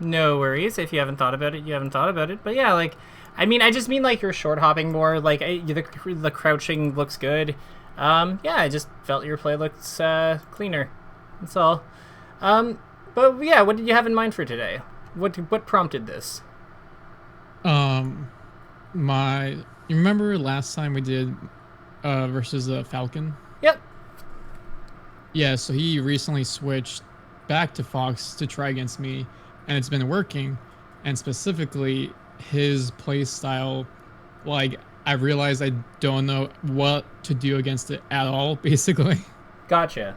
No worries. If you haven't thought about it, you haven't thought about it. But yeah, like, I mean, I just mean like you're short hopping more. Like the crouching looks good. Yeah, I just felt your play looks cleaner. That's all. But yeah, what did you have in mind for today? What prompted this? Um, my you remember last time we did versus a Falcon? Yep. Yeah, so he recently switched back to Fox to try against me, and it's been working. And specifically, his play style, like I realized I don't know what to do against it at all, basically. Gotcha.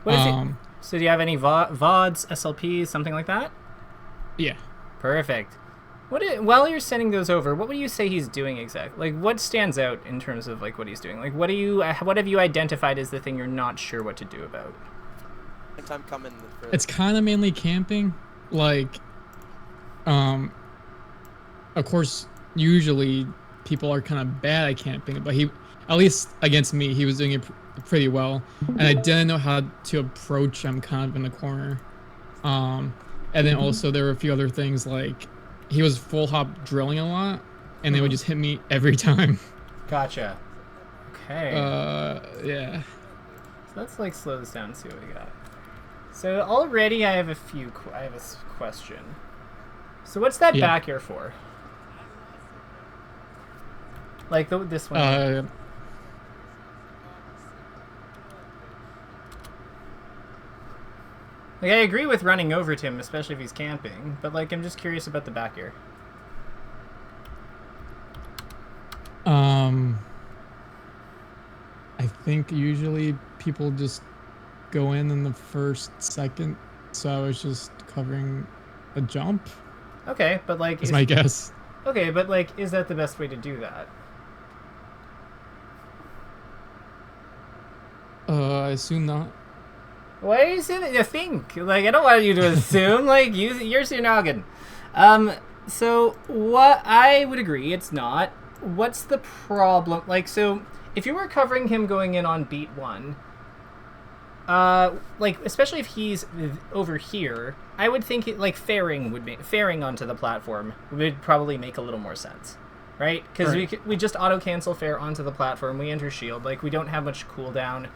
What is it? Um, So do you have any VODs, SLPs, something like that? yeah. Perfect. While you're sending those over, what would you say he's doing exactly? Like, what stands out in terms of like what he's doing? Like, what have you identified as the thing you're not sure what to do about? Time coming. It's kind of mainly camping. Like, um, of course, usually people are kind of bad at camping, but he, at least against me, he was doing it pretty well. And I didn't know how to approach him kind of in the corner. And then also there were a few other things like he was full hop drilling a lot, and they would just hit me every time. Gotcha. Okay. Yeah. So let's like slow this down and see what we got. So already I have a question. So what's that back here for? Like this one. Like I agree with running over to him, especially if he's camping, but like I'm just curious about the back here. I think usually people just go in the first second, so I was just covering a jump. Okay, but like is my guess. Okay, but like is that the best way to do that? I assume not. Why are you saying you think? Like I don't want you to assume. Like use your noggin. So what I would agree, it's not. What's the problem? Like so, if you were covering him going in on beat 1, like especially if he's over here, I would think like fairing onto the platform would probably make a little more sense, right? Because we just auto cancel fair onto the platform. We enter shield. Like we don't have much cooldown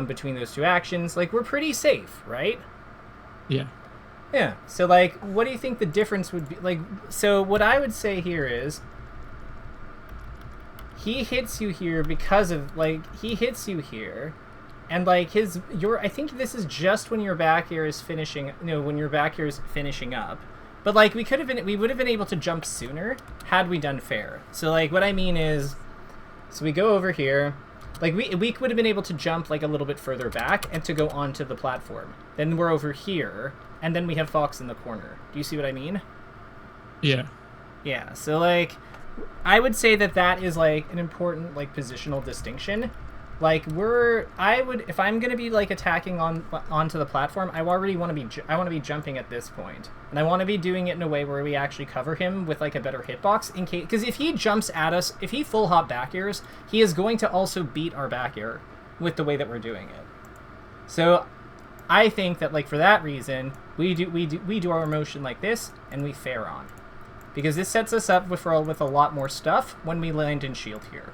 between those two actions. Like we're pretty safe, right? Yeah. Yeah. So like, what do you think the difference would be? Like, so what I would say here is, he hits you here because of like he hits you here, and like I think this is just when your back air is finishing. No, when your back air is finishing up. But like we would have been able to jump sooner had we done fair. So like what I mean is, so we go over here. Like, we would have been able to jump, like, a little bit further back and to go onto the platform. Then we're over here, and then we have Fox in the corner. Do you see what I mean? Yeah. Yeah, so, like, I would say that is, like, an important, like, positional distinction. Like, if I'm going to be, like, attacking onto the platform, I already want to be jumping at this point. And I want to be doing it in a way where we actually cover him with, like, a better hitbox in case, because if he jumps at us, if he full hop back airs, he is going to also beat our back air with the way that we're doing it. So I think that, like, for that reason, we do our motion like this, and we fair on. Because this sets us up with a lot more stuff when we land in shield here.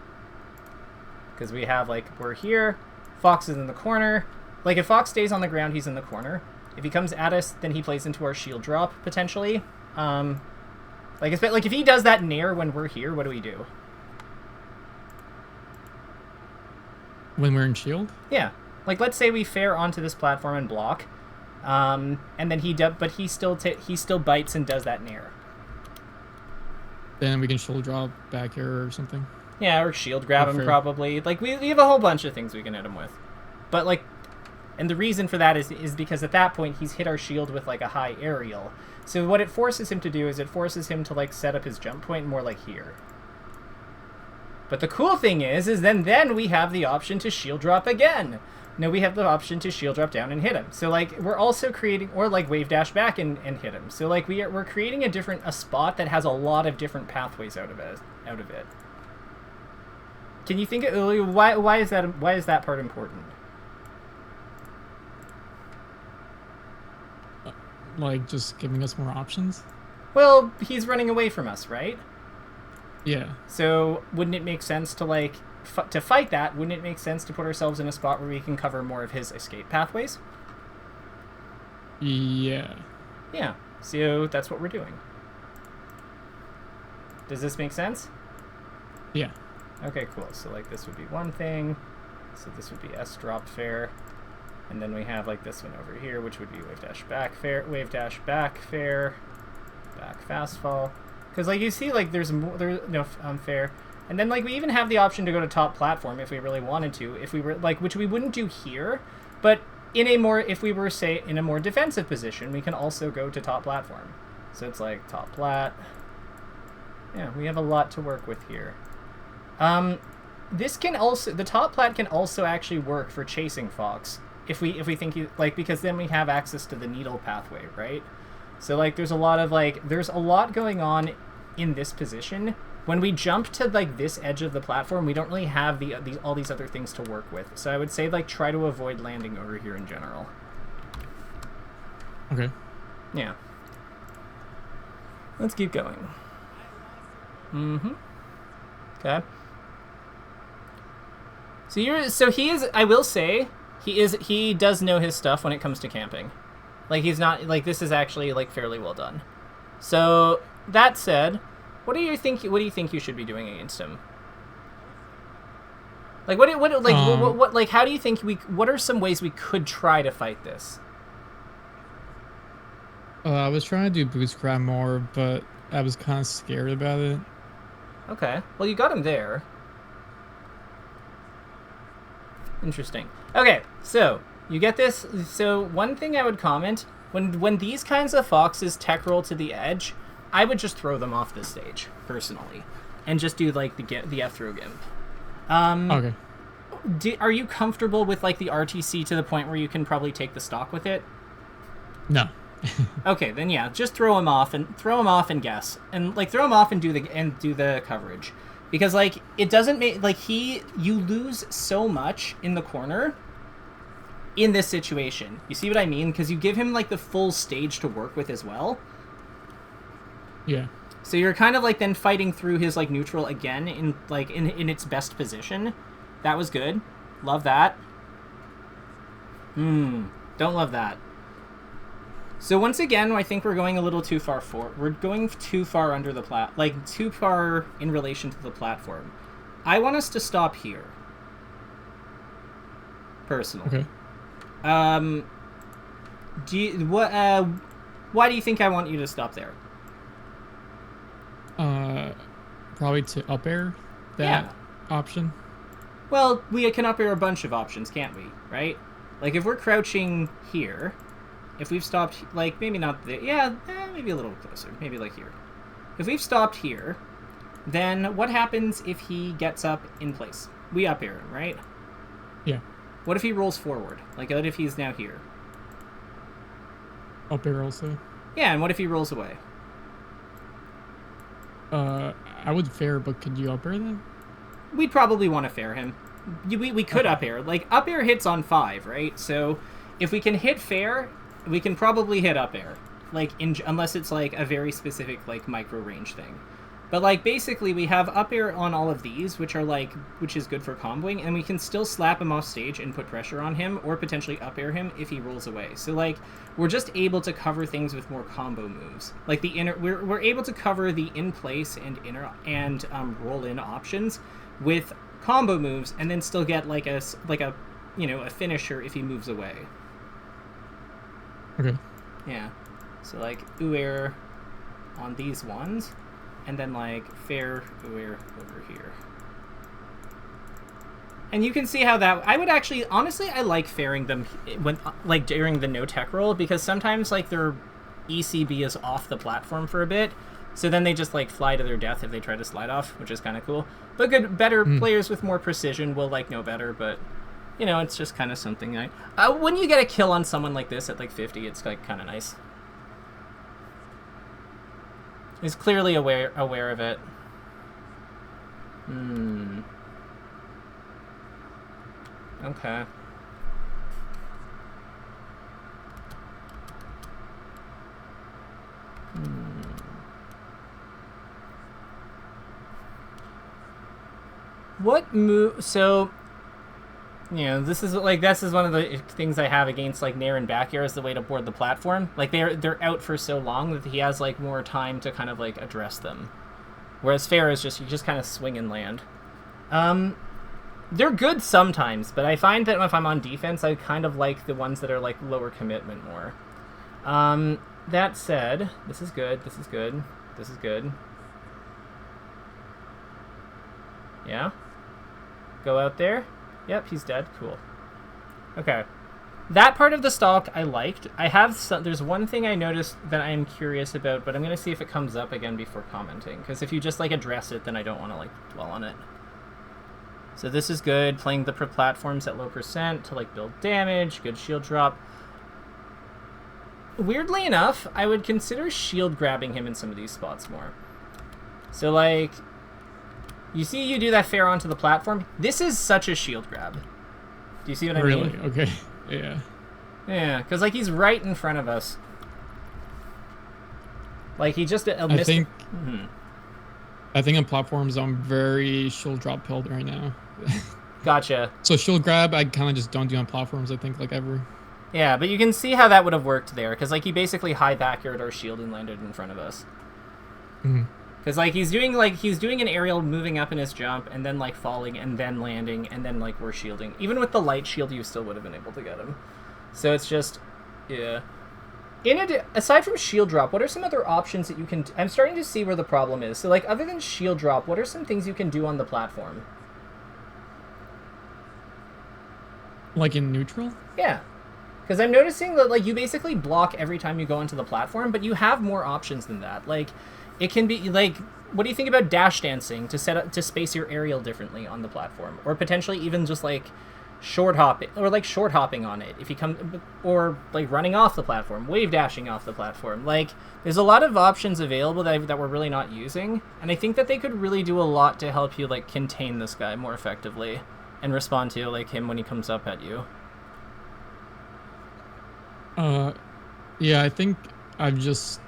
Because we have, like, we're here, Fox is in the corner. Like, if Fox stays on the ground, he's in the corner. If he comes at us, then he plays into our shield drop, potentially. Like if he does that nair when we're here, what do we do? When we're in shield? Yeah. Like, let's say we fair onto this platform and block. And then but he still bites and does that nair. Then we can shield drop back here or something. Yeah, or shield grab him probably. Like, we have a whole bunch of things we can hit him with. But, like, and the reason for that is because at that point he's hit our shield with, like, a high aerial. So what it forces him to do is it forces him to, like, set up his jump point more like here. But the cool thing is then we have the option to shield drop again. No, we have the option to shield drop down and hit him. So, like, we're also creating, or, like, wave dash back and hit him. So, like, we're creating a spot that has a lot of different pathways out of it. Can you think of why is that part important? like just giving us more options? Well, he's running away from us, right? Yeah. So wouldn't it make sense to like to fight that? Wouldn't it make sense to put ourselves in a spot where we can cover more of his escape pathways? Yeah. Yeah. So that's what we're doing. Does this make sense? Yeah. Okay, cool. So like this would be one thing. So this would be S drop fair. And then we have like this one over here, which would be wave dash back fair, back fast fall. Because like you see, like there's no fair. And then like we even have the option to go to top platform if we really wanted to, if we were like, which we wouldn't do here, but in a more, if we were say in a more defensive position, we can also go to top platform. So it's like top plat. Yeah, we have a lot to work with here. This can also, the top plat can also actually work for chasing Fox if we think you like, because then we have access to the needle pathway, right? So like there's a lot going on in this position. When we jump to like this edge of the platform, we don't really have all these other things to work with. So I would say like try to avoid landing over here in general. Okay. Yeah. Let's keep going. Okay. So he is, I will say, he does know his stuff when it comes to camping. Like he's not, like this is actually like fairly well done. So that said, what do you think you should be doing against him? Like what how do you think what are some ways we could try to fight this? I was trying to do boost grab more, but I was kind of scared about it. Okay. Well, you got him there. Interesting. Okay, so you get this. So one thing I would comment, when these kinds of foxes tech roll to the edge, I would just throw them off the stage, personally, and just do like the F-throw gimp. Okay. Are you comfortable with like the RTC to the point where you can probably take the stock with it? No. Okay, then yeah, just throw him off and guess, and like throw him off and do the coverage, because like it doesn't make like you lose so much in the corner in this situation. You see what I mean? Because you give him like the full stage to work with as well. Yeah. So you're kind of like then fighting through his like neutral again in its best position. That was good. Love that. Don't love that. So once again, I think we're going a little too far forward. We're going too far under the too far in relation to the platform. I want us to stop here. Personally. Okay. Why do you think I want you to stop there? Probably to up air that option. Well, we can up air a bunch of options, can't we? Right? Like if we're crouching here, if we've stopped, like maybe not there, maybe a little closer, maybe like here. If we've stopped here, then what happens if he gets up in place? We up air him, right? Yeah. What if he rolls forward? Like what if he's now here? Up air also. Yeah, and what if he rolls away? I would fair, but could you up air then? We'd probably want to fair him. We could up air. Like up air hits on 5, right? So if we can hit fair, we can probably hit up air. Like unless it's like a very specific like micro range thing. But like basically we have up air on all of these, which is good for comboing, and we can still slap him off stage and put pressure on him, or potentially up air him if he rolls away. So like we're just able to cover things with more combo moves. Like the inner, we're able to cover the in place and inner and roll in options with combo moves, and then still get like a a finisher if he moves away. Okay. Yeah. So like air on these ones. And then like fair air over here. And you can see how that I would actually honestly I like fairing them when like during the no tech roll, because sometimes like their ECB is off the platform for a bit. So then they just like fly to their death if they try to slide off, which is kind of cool. But better players with more precision will like know better, but you know, it's just kind of something when you get a kill on someone like this at like 50, it's like kind of nice. He's clearly aware of it. Okay. What move? So, you know, this is one of the things I have against like Nair and back air as the way to board the platform. Like they're out for so long that he has like more time to kind of like address them. Whereas fair is just you just kind of swing and land. They're good sometimes, but I find that if I'm on defense, I kind of like the ones that are like lower commitment more. That said, this is good. This is good. This is good. Yeah. Go out there. Yep, he's dead. Cool. Okay. That part of the stalk I liked. There's one thing I noticed that I am curious about, but I'm going to see if it comes up again before commenting. Because if you just, like, address it, then I don't want to, like, dwell on it. So this is good. Playing the platforms at low percent to, like, build damage. Good shield drop. Weirdly enough, I would consider shield grabbing him in some of these spots more. So, like... You see you do that fair onto the platform? This is such a shield grab. Do you see what I mean? Really? Okay. Yeah. Yeah, because, like, he's right in front of us. Like, he just... I think on platforms, I'm very shield drop pilled right now. Gotcha. So shield grab, I kind of just don't do on platforms, I think, like, ever. Yeah, but you can see how that would have worked there, because, like, he basically high backyard our shield and landed in front of us. Mm-hmm. Because, like, he's doing an aerial moving up in his jump, and then, like, falling, and then landing, and then, like, we're shielding. Even with the light shield, you still would have been able to get him. So it's just, yeah. Aside from shield drop, what are some other options that you can... I'm starting to see where the problem is. So, like, other than shield drop, what are some things you can do on the platform? Like in neutral? Yeah. Because I'm noticing that, like, you basically block every time you go onto the platform, but you have more options than that. Like... It can be, like, what do you think about dash dancing to space your aerial differently on the platform? Or potentially even just, like, short hopping on it. If you come, or, like, running off the platform, wave dashing off the platform. Like, there's a lot of options available that we're really not using. And I think that they could really do a lot to help you, like, contain this guy more effectively. And respond to, like, him when he comes up at you. Yeah, I think I've just...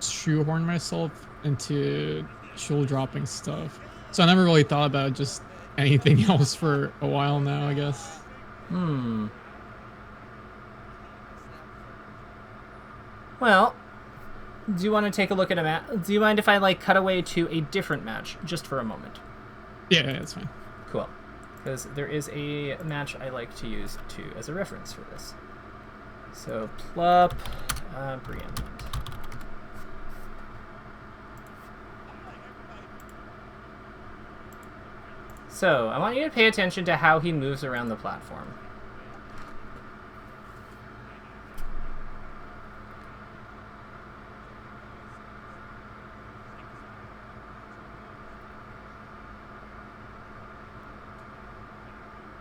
shoehorn myself into shield dropping stuff, so I never really thought about just anything else for a while now, I guess. Well, do you want to take a look at a match? Do you mind if I, like, cut away to a different match just for a moment? Yeah, that's fine. Cool, because there is a match I like to use as a reference for this. So plup preeminent. So, I want you to pay attention to how he moves around the platform.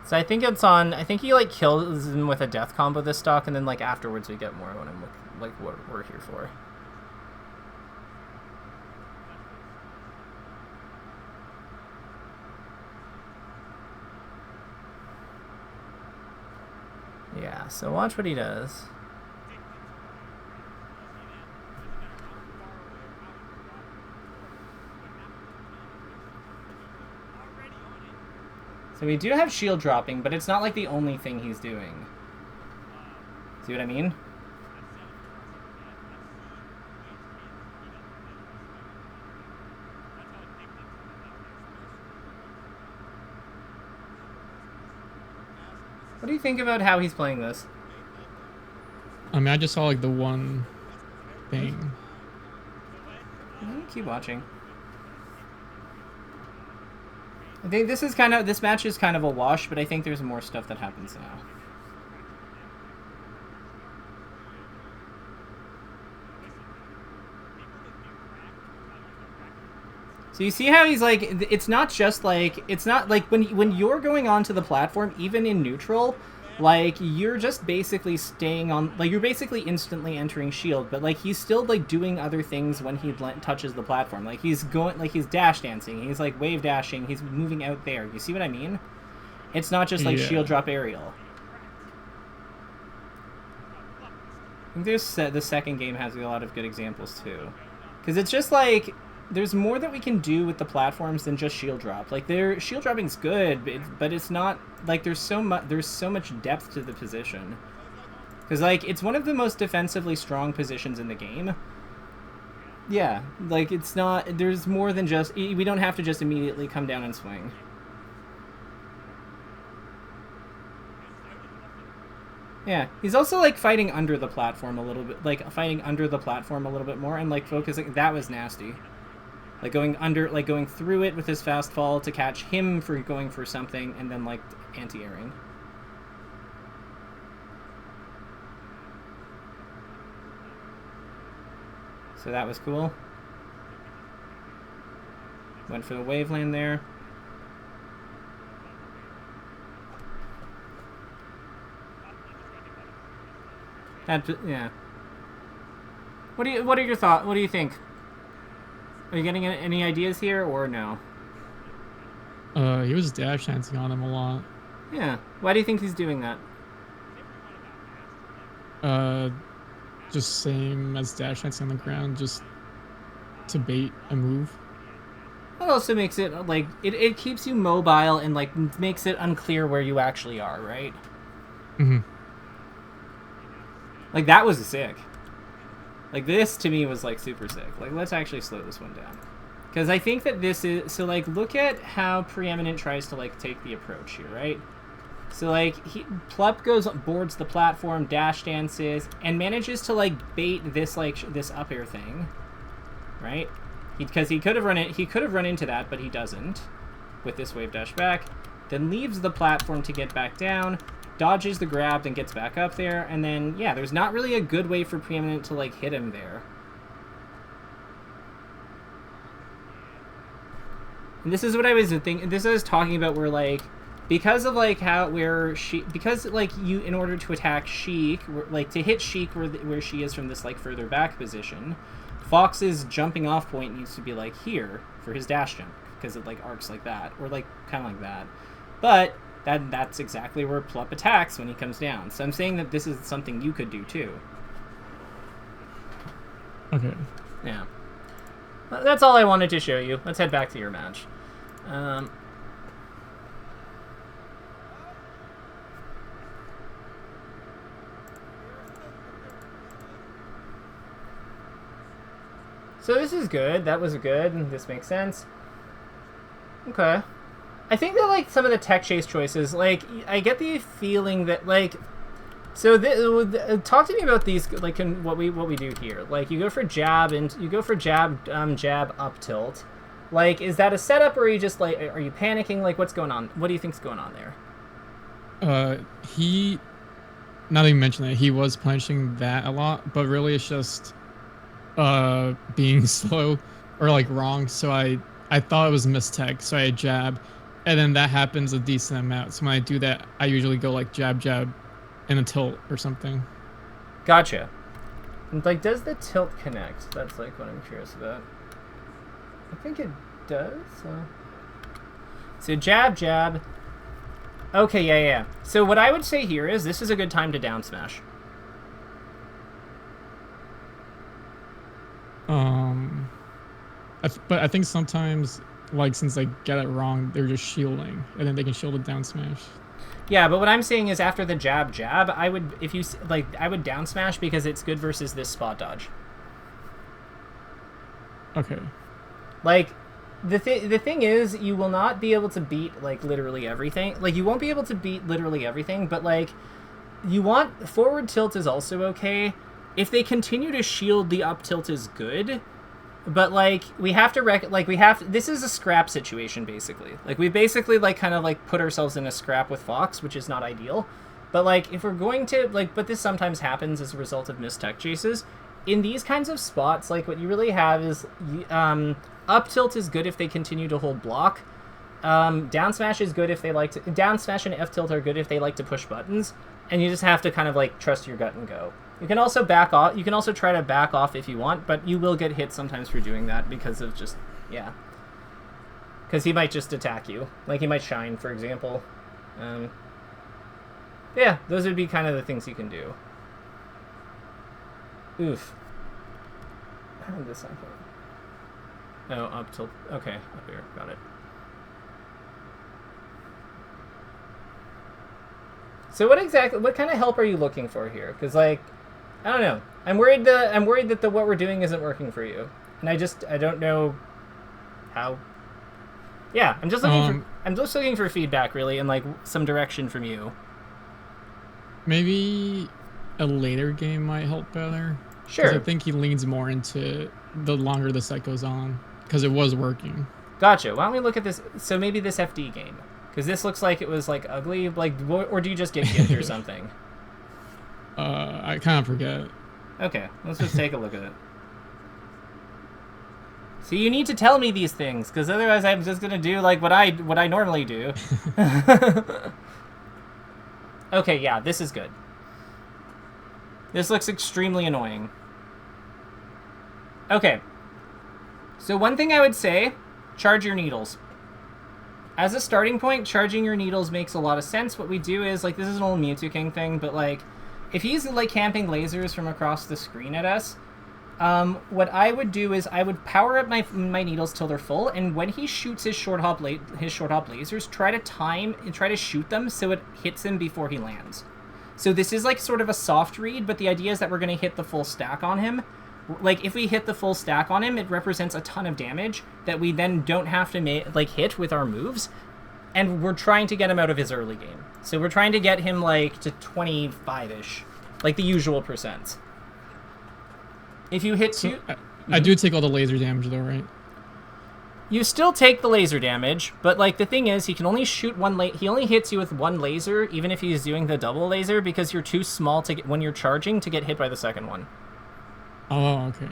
So I think he, like, kills him with a death combo this stock, and then, like, afterwards we get more when I'm, like, what we're here for. Yeah, so watch what he does. So we do have shield dropping, but it's not like the only thing he's doing. See what I mean? What do you think about how he's playing this? I mean, I just saw, like, the one thing. Keep watching. I think this match is kind of a wash, but I think there's more stuff that happens now. So you see how he's like, it's not like when you're going onto the platform, even in neutral, like, you're just basically staying on, like, you're basically instantly entering shield, but, like, he's still, like, doing other things when he touches the platform. Like, he's he's dash dancing, he's, like, wave dashing, he's moving out there. You see what I mean? It's not just, like, shield drop aerial. I think the second game has a lot of good examples, too. Because it's just, like, there's more that we can do with the platforms than just shield drop. Like, their shield dropping's good, but it's not like there's so much depth to the position. Because like it's one of the most defensively strong positions in the game. Yeah, like it's not. There's more than just. We don't have to just immediately come down and swing. Yeah, he's also like fighting under the platform a little bit, like fighting under the platform a little bit more, and like focusing. That was nasty. Like going under, like going through it with his fast fall to catch him for going for something, and then like anti-airing. So that was cool. Went for the wave lane there. Yeah. What are your thoughts? What do you think? Are you getting any ideas here or no? He was dash dancing on him a lot. Yeah. Why do you think he's doing that? Just same as dash dancing on the ground, just to bait a move. It also makes it like it keeps you mobile and like makes it unclear where you actually are, right? Mm-hmm. Like that was sick. Like this to me was like super sick. Like let's actually slow this one down. Because I think that this is so like look at how Preeminent tries to like take the approach here, right? So like Plup boards the platform, dash dances, and manages to like bait this like this up air thing. Right? Because he could have run into that, but he doesn't. With this wave dash back. Then leaves the platform to get back down. Dodges the grab and gets back up there, and then yeah, there's not really a good way for Preeminent to like hit him there. And this is what I was thinking. This I was talking about, where like because of like because like you in order to attack Sheik, like to hit Sheik where she is from this like further back position, Fox's jumping off point needs to be like here for his dash jump because it like arcs like that or like kind of like that, but. That's exactly where Plup attacks when he comes down. So I'm saying that this is something you could do too. Okay. Yeah. That's all I wanted to show you. Let's head back to your match. So this is good. That was good. This makes sense. Okay. I think that, like, some of the tech chase choices, like, I get the feeling that, like, so talk to me about these, like, what we do here. Like, you go for jab, and you go for jab up tilt. Like, is that a setup, or are you just, like, are you panicking? Like, what's going on? What do you think's going on there? Not even mentioning it, he was punishing that a lot, but really it's just, being slow, or, like, wrong, so I thought it was mistech, so I jab. And then that happens a decent amount. So when I do that, I usually go like jab, jab, and a tilt or something. Gotcha. And like, does the tilt connect? That's like what I'm curious about. I think it does. So jab, jab. Okay, yeah. So what I would say here is this is a good time to down smash. But I think sometimes, like, since they get it wrong, they're just shielding, and then they can shield it down smash. Yeah, but what I'm saying is after the jab, I would, if you, like, I would down smash because it's good versus this spot dodge. Okay. Like, the thing is, you will not be able to beat, like, literally everything. Like, you won't be able to beat literally everything, but, like, you want, forward tilt is also okay. If they continue to shield, the up tilt is good. But, like, we have to this is a scrap situation, basically. Like, we basically, like, kind of, like, put ourselves in a scrap with Fox, which is not ideal. But, like, if we're going to, like, but this sometimes happens as a result of missed tech chases. In these kinds of spots, like, what you really have is, up tilt is good if they continue to hold block. Down smash is good if they like to, down smash and F tilt are good if they like to push buttons. And you just have to kind of, like, trust your gut and go. You can also back off. You can also try to back off if you want, but you will get hit sometimes for doing that because of just, yeah. Because he might just attack you. Like, he might shine, for example. Yeah, those would be kind of the things you can do. Oof. How did this happen? Oh, up till... Okay, up here. Got it. So what kind of help are you looking for here? Because, like, I don't know. I'm worried that what we're doing isn't working for you. And I don't know how... Yeah, I'm just looking for feedback, really, and, like, some direction from you. Maybe a later game might help better. Sure. I think he leans more into the longer the set goes on, because it was working. Gotcha. Why don't we look at this? So maybe this FD game, because this looks like it was like ugly, like, or do you just get gimped or something? I kind of forget. Okay, let's just take a look at it. So you need to tell me these things, because otherwise I'm just gonna do like what I normally do. Okay, yeah, this is good. This looks extremely annoying. Okay. So one thing I would say, charge your needles. As a starting point, charging your needles makes a lot of sense. What we do is, like, this is an old Mewtwo King thing, but, like, if he's, like, camping lasers from across the screen at us, what I would do is I would power up my needles till they're full, and when he shoots his short hop lasers, try to shoot them so it hits him before he lands. So this is, like, sort of a soft read, but the idea is that we're going to hit the full stack on him. Like, if we hit the full stack on him, it represents a ton of damage that we then don't have to hit with our moves, and we're trying to get him out of his early game. So we're trying to get him, like, to 25-ish, like the usual percents. If you hit two... I do take all the laser damage, though, right? You still take the laser damage, but, like, the thing is, he can only shoot he only hits you with one laser, even if he's doing the double laser, because you're too small to when you're charging to get hit by the second one. Oh, okay.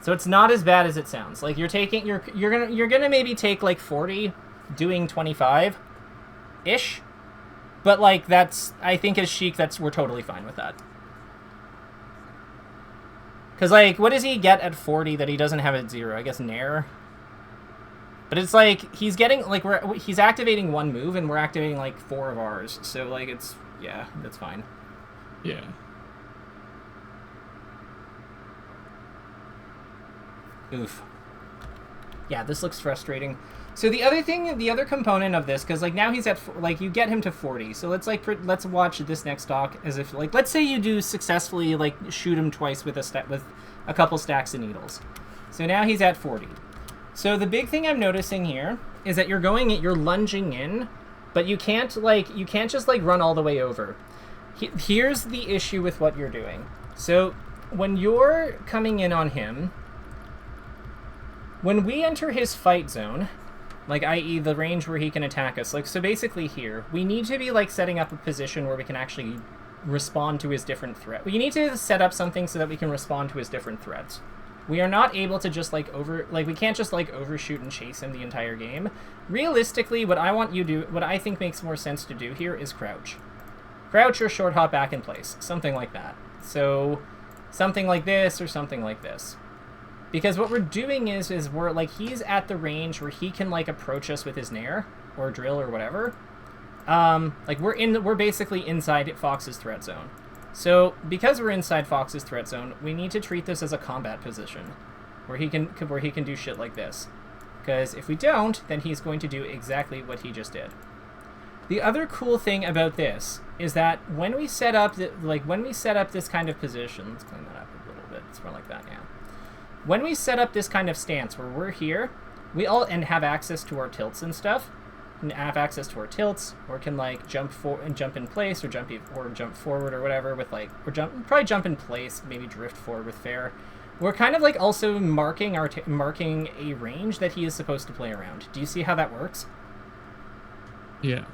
So it's not as bad as it sounds. Like, you're gonna maybe take, like, 40, doing 25-ish, but, like, I think as Sheik, we're totally fine with that. Because, like, what does he get at 40 that he doesn't have at 0? I guess Nair? But it's like, he's getting, like, he's activating one move, and we're activating, like, 4 of ours. So, like, yeah, that's fine. Yeah. Oof. Yeah, this looks frustrating. So the other component of this, because, like, now he's at, like, you get him to 40. So let's watch this next stock as if, like, let's say you do successfully, like, shoot him twice with a couple stacks of needles. So now he's at 40. So the big thing I'm noticing here is that you're lunging in, but you can't just, like, run all the way over. Here's the issue with what you're doing. So when you're coming in on him, when we enter his fight zone, like, i.e. the range where he can attack us, like, so basically here, we need to be, like, setting up a position where we can actually respond to his different threat. We need to set up something so that we can respond to his different threats. We are not able to just, like, we can't just, like, overshoot and chase him the entire game. Realistically, what I think makes more sense to do here is crouch. Crouch or short hop back in place. Something like that. So, something like this or something like this. Because what we're doing is we're, like, he's at the range where he can, like, approach us with his Nair or drill or whatever. Like, we're basically inside Fox's threat zone. So, because we're inside Fox's threat zone, we need to treat this as a combat position where he can do shit like this. Because if we don't, then he's going to do exactly what he just did. The other cool thing about this is that when we set up this kind of position, let's clean that up a little bit. It's more like that, yeah. When we set up this kind of stance where we're here, and have access to our tilts and stuff, and have access to our tilts, or can, like, jump in place, or jump forward or whatever with, like, probably jump in place, maybe drift forward with fair. We're kind of, like, also marking a range that he is supposed to play around. Do you see how that works? Yeah.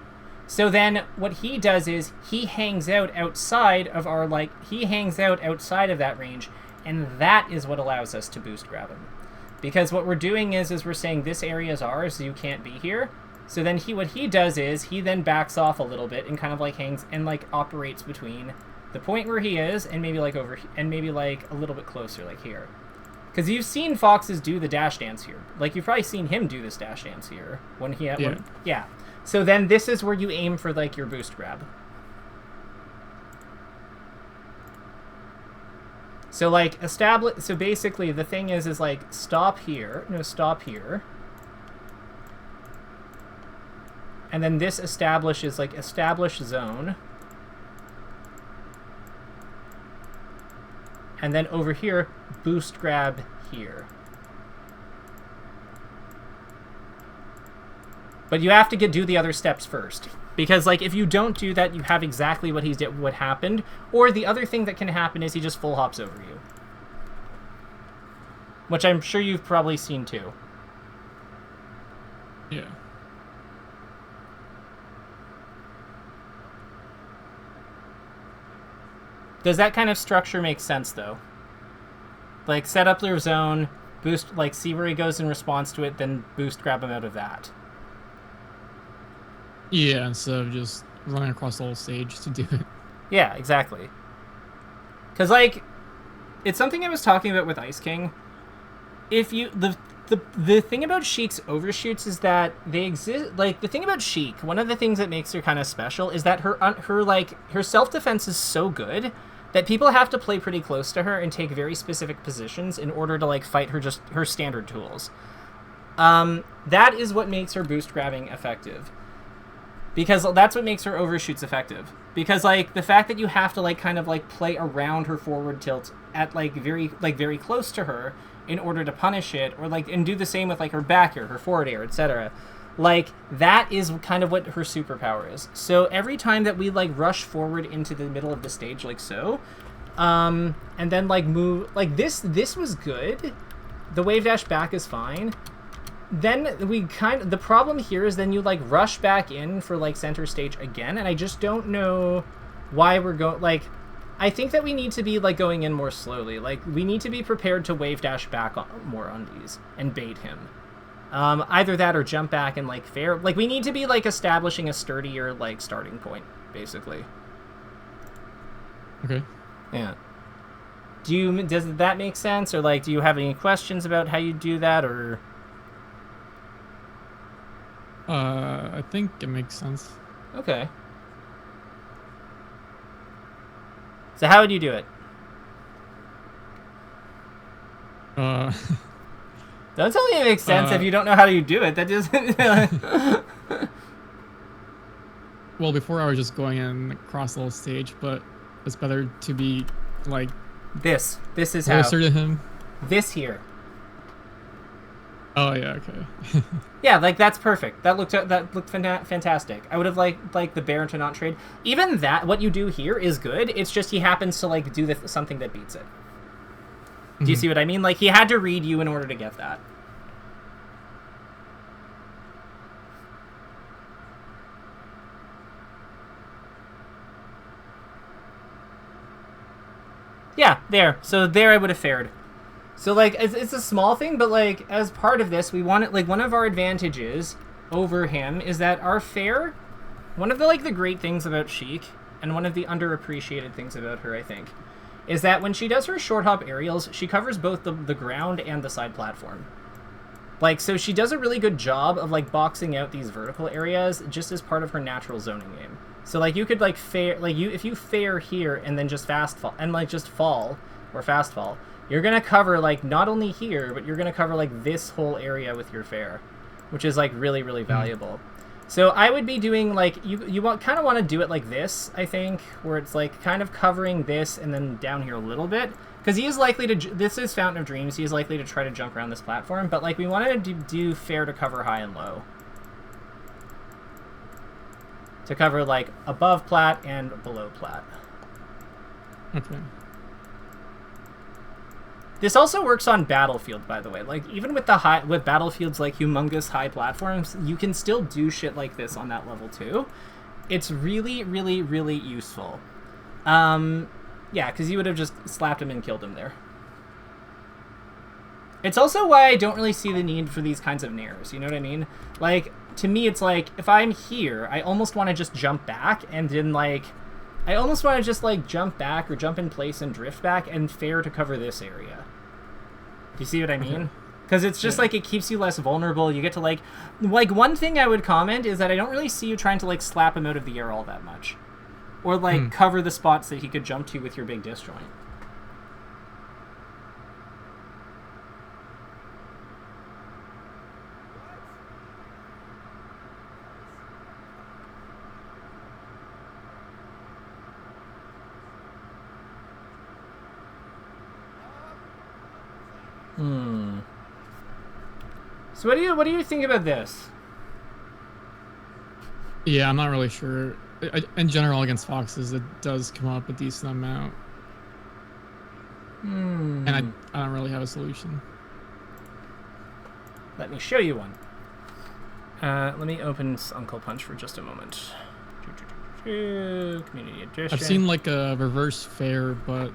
So then what he does is he hangs out outside of that range, and that is what allows us to boost grab him. Because what we're doing is we're saying this area is ours, so you can't be here. So then what he does is he then backs off a little bit and kind of, like, hangs and, like, operates between the point where he is and maybe, like, over and maybe, like, a little bit closer, like here. Because you've seen Foxes do the dash dance here. Like, you've probably seen him do this dash dance here when he had yeah. So then this is where you aim for, like, your boost grab. So like establish. So basically, the thing is like stop here. No, stop here. And then this establishes like establish zone. And then over here, boost grab here. But you have to do the other steps first. Because, like, if you don't do that, you have exactly what happened. Or the other thing that can happen is he just full hops over you. Which I'm sure you've probably seen too. Yeah. Does that kind of structure make sense, though? Like, set up your zone, boost, like, see where he goes in response to it, then boost grab him out of that. Yeah, instead of just running across the whole stage to do it. Yeah, exactly. Because, like, it's something I was talking about with Ice King. If you... The thing about Sheik's overshoots is that they exist... Like, the thing about Sheik, one of the things that makes her kind of special is that her self-defense is so good that people have to play pretty close to her and take very specific positions in order to, like, fight her standard tools. That is what makes her boost grabbing effective. Because that's what makes her overshoots effective. Because, like, the fact that you have to, like, kind of, like, play around her forward tilt at, like, very close to her in order to punish it, or, like, and do the same with, like, her back air, her forward air, etc. Like, that is kind of what her superpower is. So every time that we, like, rush forward into the middle of the stage, like so, and then, like, move... Like, this was good. The wave dash back is fine. Then we the problem here is then you like rush back in for like center stage again, and I just don't know why we're going, like, I think that we need to be like going in more slowly. Like, we need to be prepared to wave dash back more on these and bait him. Either that or jump back and like fair, like we need to be like establishing a sturdier like starting point, basically. Okay. Yeah. Does that make sense, or like do you have any questions about how you do that, or... I think it makes sense. Okay. So how would you do it? Don't tell me it makes sense if you don't know how you do it. That doesn't... Well, before I was just going in across the whole stage, but it's better to be, like... This is how. Closer to him. This here. Oh, yeah, okay. Yeah, like, that's perfect. That looked fantastic. I would have liked the Baron to not trade. Even that, what you do here is good. It's just he happens to, like, do something that beats it. Do you see what I mean? Like, he had to read you in order to get that. Yeah, there. So there I would have fared. So, like, it's a small thing, but, like, as part of this, we want it, like, one of our advantages over him is that our fair, one of the, like, the great things about Sheik, and one of the underappreciated things about her, I think, is that when she does her short hop aerials, she covers both the ground and the side platform. Like, so she does a really good job of, like, boxing out these vertical areas just as part of her natural zoning game. So, like, you could, like, fair, like, if you fair here and then just fast fall, and, like, just fall, or fast fall, you're going to cover, like, not only here, but you're going to cover, like, this whole area with your fair, which is, like, really, really valuable. So I would be doing, like, you kind of want to do it like this, I think, where it's, like, kind of covering this and then down here a little bit. Because he is likely to, this is Fountain of Dreams, he is likely to try to jump around this platform, but, like, we wanted to do fair to cover high and low. To cover, like, above plat and below plat. Okay. This also works on Battlefield, by the way. Like, even with with Battlefield's, like, humongous high platforms, you can still do shit like this on that level, too. It's really, really, really useful. Yeah, because you would have just slapped him and killed him there. It's also why I don't really see the need for these kinds of nairs, you know what I mean? Like, to me, it's like, if I'm here, I almost want to just jump back and then, like... I almost want to just, like, jump back or jump in place and drift back and fair to cover this area. Do you see what I mean? Because it's just, like, it keeps you less vulnerable. You get to, like, one thing I would comment is that I don't really see you trying to, like, slap him out of the air all that much. Or, like, cover the spots that he could jump to with your big disjoint. Hmm. So what do you think about this? Yeah, I'm not really sure. In general, against foxes, it does come up a decent amount. Hmm. And I don't really have a solution. Let me show you one. Let me open Uncle Punch for just a moment. Community edition. I've seen like a reverse fair, but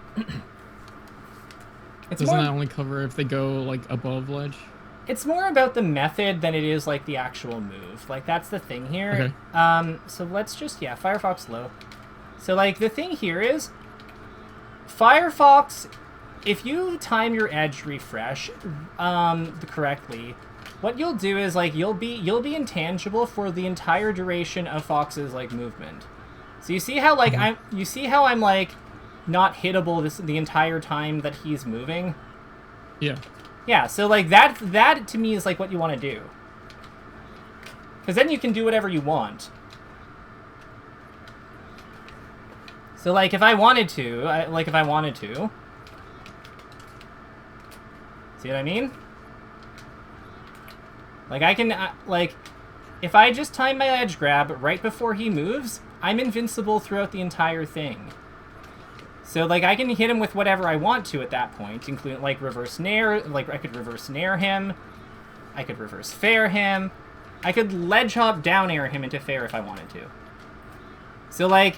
doesn't that only cover if they go like above ledge? It's more about the method than it is like the actual move. Like that's the thing here. Okay. So let's just Firefox low. So like the thing here is Firefox, if you time your edge refresh correctly, what you'll do is like you'll be intangible for the entire duration of Fox's like movement. So you see how like I'm like not hittable the entire time that he's moving? Yeah. Yeah, so like that to me is like what you want to do. Cuz then you can do whatever you want. So like if I wanted to, see what I mean? Like I can like if I just time my edge grab right before he moves, I'm invincible throughout the entire thing. So like I can hit him with whatever I want to at that point, including like reverse nair, like I could reverse nair him, I could reverse fair him, I could ledge hop down air him into fair if I wanted to. So like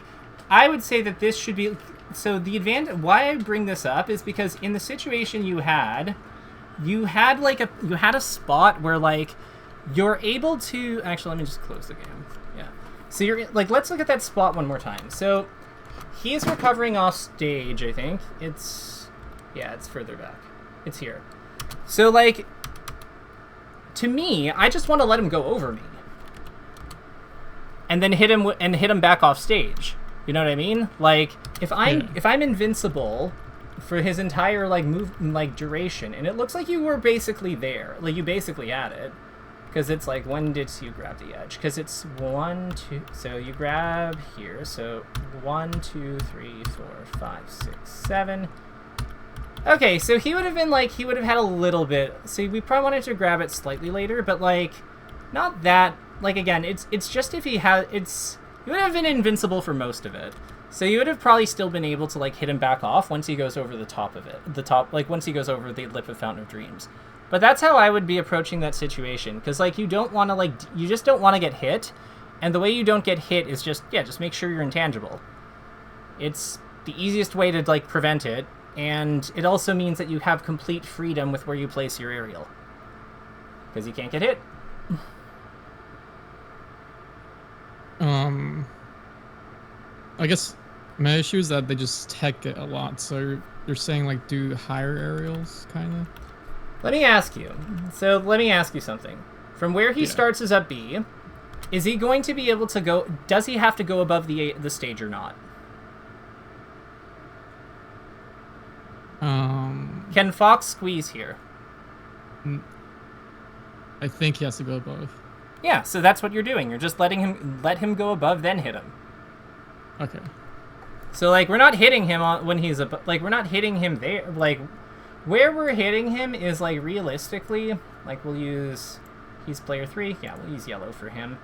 I would say that this should be, so the advantage, why I bring this up is because in the situation you had a spot where like you're able to, actually let me just close the game. Yeah. So you're like, let's look at that spot one more time. So he's recovering off stage, I think. It's further back. It's here. So like, to me, I just want to let him go over me. And then hit him back off stage. You know what I mean? Like, if I'm invincible for his entire like duration, and it looks like you were basically there, like you basically had it, because it's like, when did you grab the edge? Because it's 1, 2, so you grab here, so 1, 2, 3, 4, 5, 6, 7. Okay, so he would have had a little bit. See, we probably wanted to grab it slightly later, but like, not that. Like again, it's just if he had you would have been invincible for most of it. So you would have probably still been able to like hit him back off once he goes over the top of it. Like once he goes over the lip of Fountain of Dreams. But that's how I would be approaching that situation, because like you just don't want to get hit, and the way you don't get hit is just make sure you're intangible. It's the easiest way to like prevent it, and it also means that you have complete freedom with where you place your aerial, because you can't get hit. I guess my issue is that they just tech it a lot. So you're saying like do higher aerials, kind of. Let me ask you something. From where he starts is up B, is he going to be able to go? Does he have to go above the stage or not? Can Fox squeeze here? I think he has to go above. Yeah, so that's what you're doing. You're just let him go above, then hit him. Okay. So like we're not hitting him when he's we're not hitting him there. Like where we're hitting him is like realistically, like he's player 3. Yeah, we'll use yellow for him.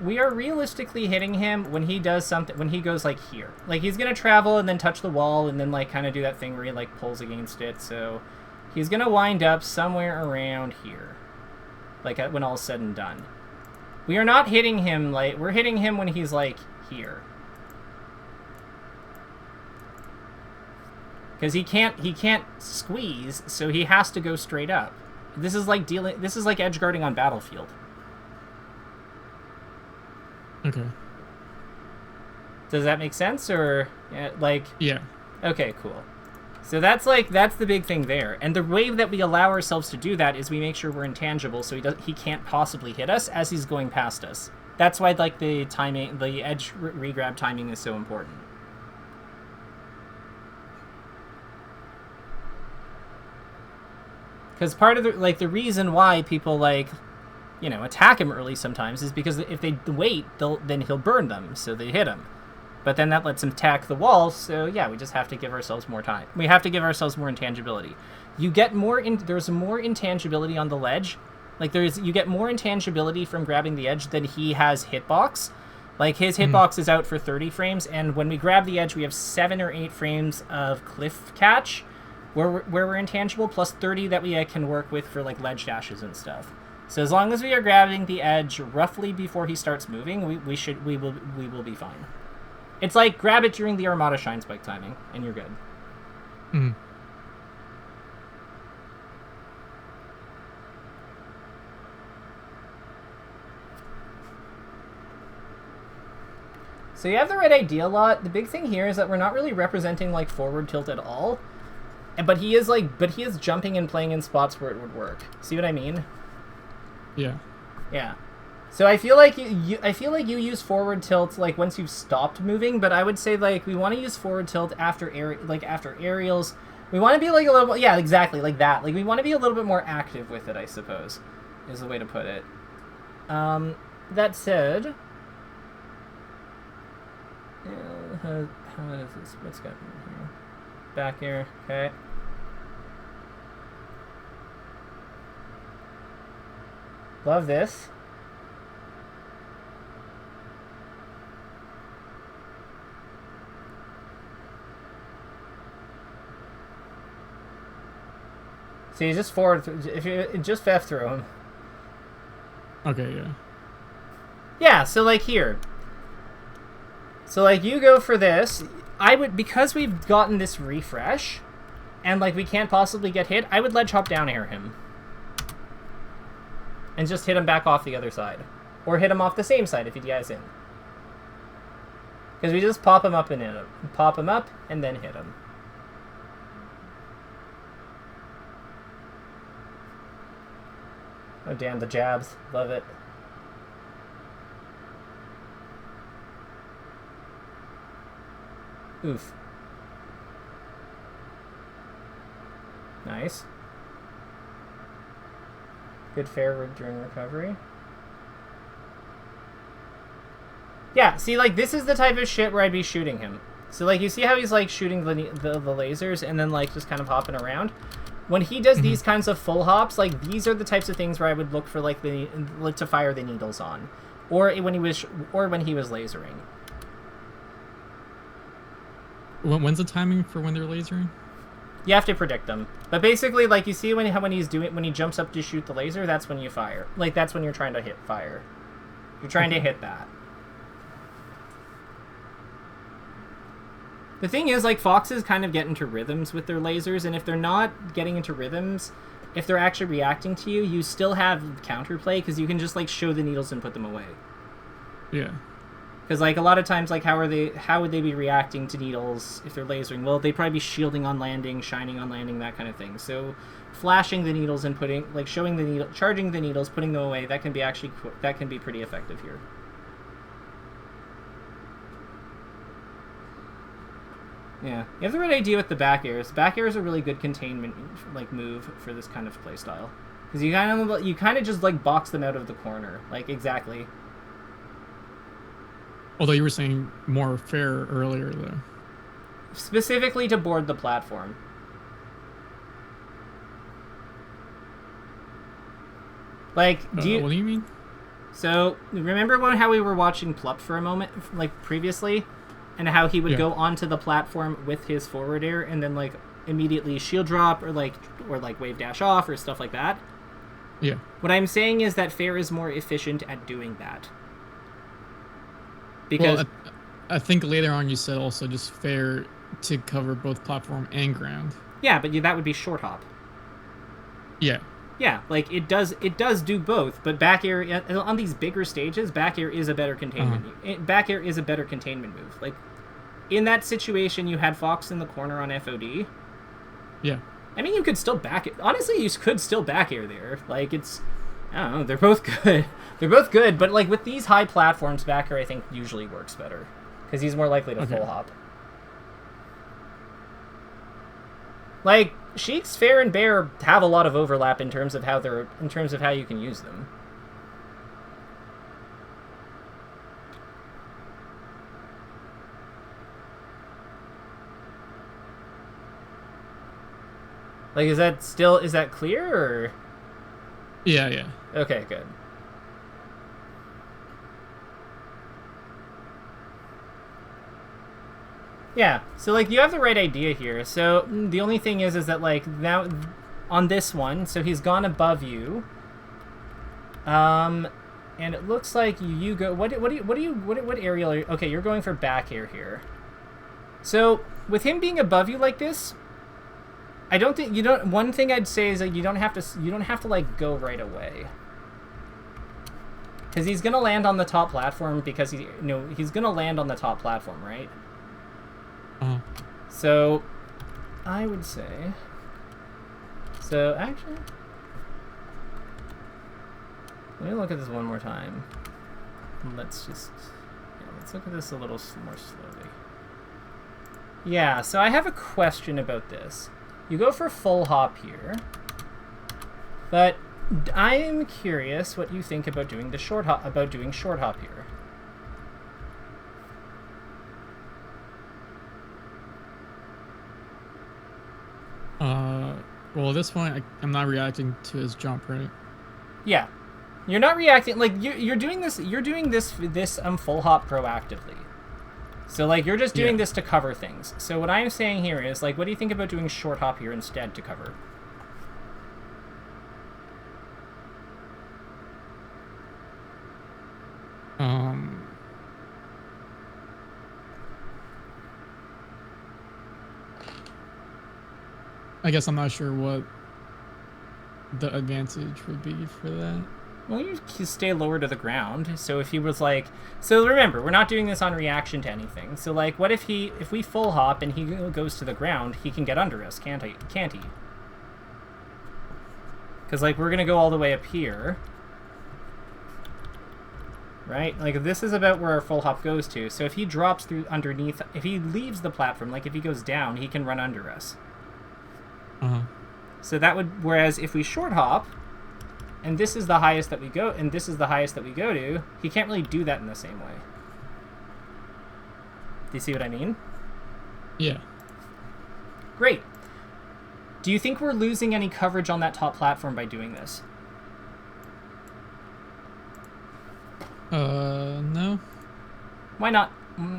We are realistically hitting him when he does something, when he goes like here. Like he's gonna travel and then touch the wall and then like kind of do that thing where he like pulls against it. So he's gonna wind up somewhere around here. Like when all's said and done. We are not hitting him we're hitting him when he's like here. Because he can't squeeze, so he has to go straight up. This is like edge guarding on Battlefield. Okay. Does that make sense, or Yeah. Okay, cool. So that's the big thing there. And the way that we allow ourselves to do that is we make sure we're intangible, so he can't possibly hit us as he's going past us. That's why like the timing, the edge regrab timing is so important. Because part of the reason why people attack him early sometimes is because if they wait, then he'll burn them, so they hit him. But then that lets him attack the wall, so yeah, we just have to give ourselves more time. We have to give ourselves more intangibility. You get more there's more intangibility on the ledge. Like you get more intangibility from grabbing the edge than he has hitbox. Like his hitbox is out for 30 frames, and when we grab the edge, we have 7 or 8 frames of cliff catch, where we're intangible, plus 30 that we can work with for like ledge dashes and stuff. So as long as we are grabbing the edge roughly before he starts moving, we will be fine. It's like grab it during the Armada Shine Spike timing, and you're good. Mm. So you have the right idea a lot. The big thing here is that we're not really representing like forward tilt at all. But he is jumping and playing in spots where it would work. See what I mean? Yeah. Yeah. So I feel like you use forward tilt like once you've stopped moving, but I would say like we want to use forward tilt after after aerials. We want to be like a little, yeah, exactly, like that. Like we want to be a little bit more active with it, I suppose, is the way to put it. That said, how is this? What's got here? Back here, okay. Love this. See, just forward. If you just F through him. Okay, yeah. Yeah, so like here. So like you go for this. I would, because we've gotten this refresh, and like we can't possibly get hit, I would ledge hop down air him. And just hit him back off the other side. Or hit him off the same side if he dies in. Because we just pop him up and hit him. Pop him up and then hit him. Oh damn, the jabs. Love it. Oof. Nice. Good fair during recovery. Yeah, see, like, this is the type of shit where I'd be shooting him. So, like, you see how he's, like, shooting the lasers and then, like, just kind of hopping around? When he does these kinds of full hops, like, these are the types of things where I would look for, like, to fire the needles on. Or when he was lasering. When's the timing for when they're lasering? You have to predict them. But basically, like, you see when he jumps up to shoot the laser, that's when you fire. Like, that's when you're trying to hit fire. You're trying to hit that. The thing is, like, foxes kind of get into rhythms with their lasers, and if they're not getting into rhythms, if they're actually reacting to you, you still have counterplay, because you can just, like, show the needles and put them away. Yeah. Because, like, a lot of times, like, how would they be reacting to needles if they're lasering? Well, they'd probably be shielding on landing, shining on landing, that kind of thing. So, flashing the needles and showing the needle, charging the needles, putting them away, that can be pretty effective here. Yeah, you have the right idea with the back airs. Back air is a really good containment, like, move for this kind of playstyle. Because you kind of just, like, box them out of the corner. Like, exactly. Although you were saying more fair earlier, though. Specifically to board the platform. Like, what do you mean? So, remember how we were watching Plup for a moment, like, previously? And how he would go onto the platform with his forward air and then, like, immediately shield drop or wave dash off or stuff like that? Yeah. What I'm saying is that fair is more efficient at doing that. Because I think later on you said also just fair to cover both platform and ground. Yeah, but that would be short hop. Yeah. Yeah, like it does do both, but back air on these bigger stages, back air is a better containment. Back air is a better containment move. Like in that situation, you had Fox in the corner on FOD. Yeah. I mean, you could still back it. Honestly, you could still back air there. Like it's, I don't know. They're both good. They're both good, but like with these high platforms, back air I think usually works better because he's more likely to full hop. Like, Sheik's fair and bear have a lot of overlap in terms of how you can use them. Like, is that clear, or? Yeah, yeah. Okay, good. Yeah, so, like, you have the right idea here. So, the only thing is that, like, now, on this one, so he's gone above you. And it looks like you go, what area are you, okay, you're going for back air here. So, with him being above you like this, I don't think, one thing I'd say is that you don't have to, like, go right away. Because he's gonna land on the top platform because he's gonna land on the top platform, right? Uh-huh. So, I would say... So, actually... Let me look at this one more time. Let's look at this a little more slowly. Yeah, so I have a question about this. You go for full hop here, but I am curious what you think about doing the short hop, short hop here. Well, at this point, I'm not reacting to his jump, right? Yeah, you're not reacting. Like you're doing this. You're doing this full hop proactively. So like you're just doing this to cover things. So what I'm saying here is like, what do you think about doing short hop here instead to cover? I guess I'm not sure what the advantage would be for that. Well, you stay lower to the ground. So if he was like, so remember, we're not doing this on reaction to anything. So like, what if we full hop and he goes to the ground, he can get under us, can't he? Because like we're gonna go all the way up here, right? Like this is about where our full hop goes to. So if he drops through underneath, if he leaves the platform, like if he goes down, he can run under us. So that would, whereas if we short hop, and this is the highest that we go, and this is the highest that we go to, he can't really do that in the same way. Do you see what I mean? Yeah. Great. Do you think we're losing any coverage on that top platform by doing this? No. Why not?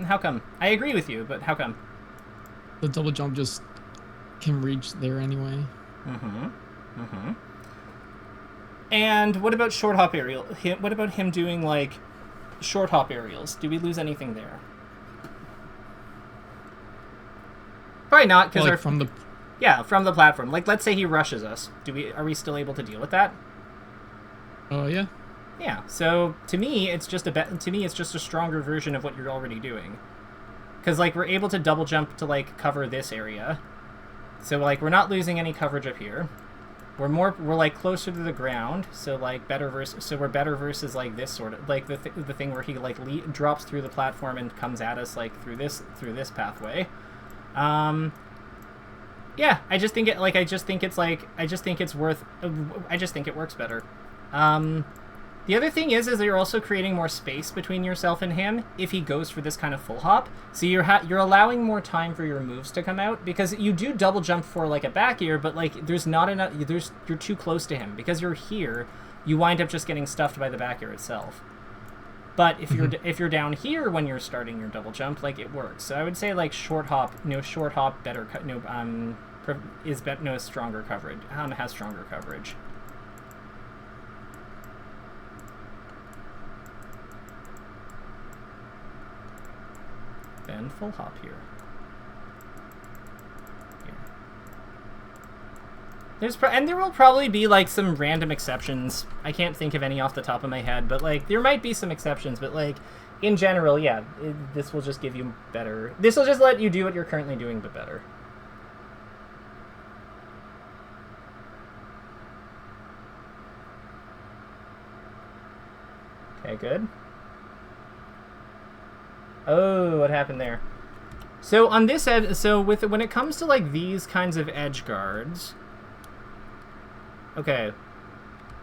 How come? I agree with you, but how come? The double jump just can reach there anyway. And what about short hop aerial? What about him doing like short hop aerials? Do we lose anything there? Probably not, because like from the platform. Like let's say he rushes us. Are we still able to deal with that? Yeah. Yeah. So to me, it's just a stronger version of what you're already doing. Because like we're able to double jump to like cover this area. So like we're not losing any coverage up here. We're like closer to the ground, so like we're better versus like this sort of like the thing where he like drops through the platform and comes at us like through this pathway. Yeah, I just think it works better. The other thing is you're also creating more space between yourself and him if he goes for this kind of full hop. So you're allowing more time for your moves to come out, because you do double jump for like a back air, but like there's not enough. You're too close to him because you're here. You wind up just getting stuffed by the back air itself. But if you're down here when you're starting your double jump, like it works. So I would say like short hop better has stronger coverage. Has stronger coverage. Then full hop here. And there will probably be like some random exceptions. I can't think of any off the top of my head, but like there might be some exceptions. But like in general, yeah, this will just give you better. This will just let you do what you're currently doing, but better. Okay, good. Oh, what happened there? So on this edge, when it comes to like these kinds of edge guards, okay.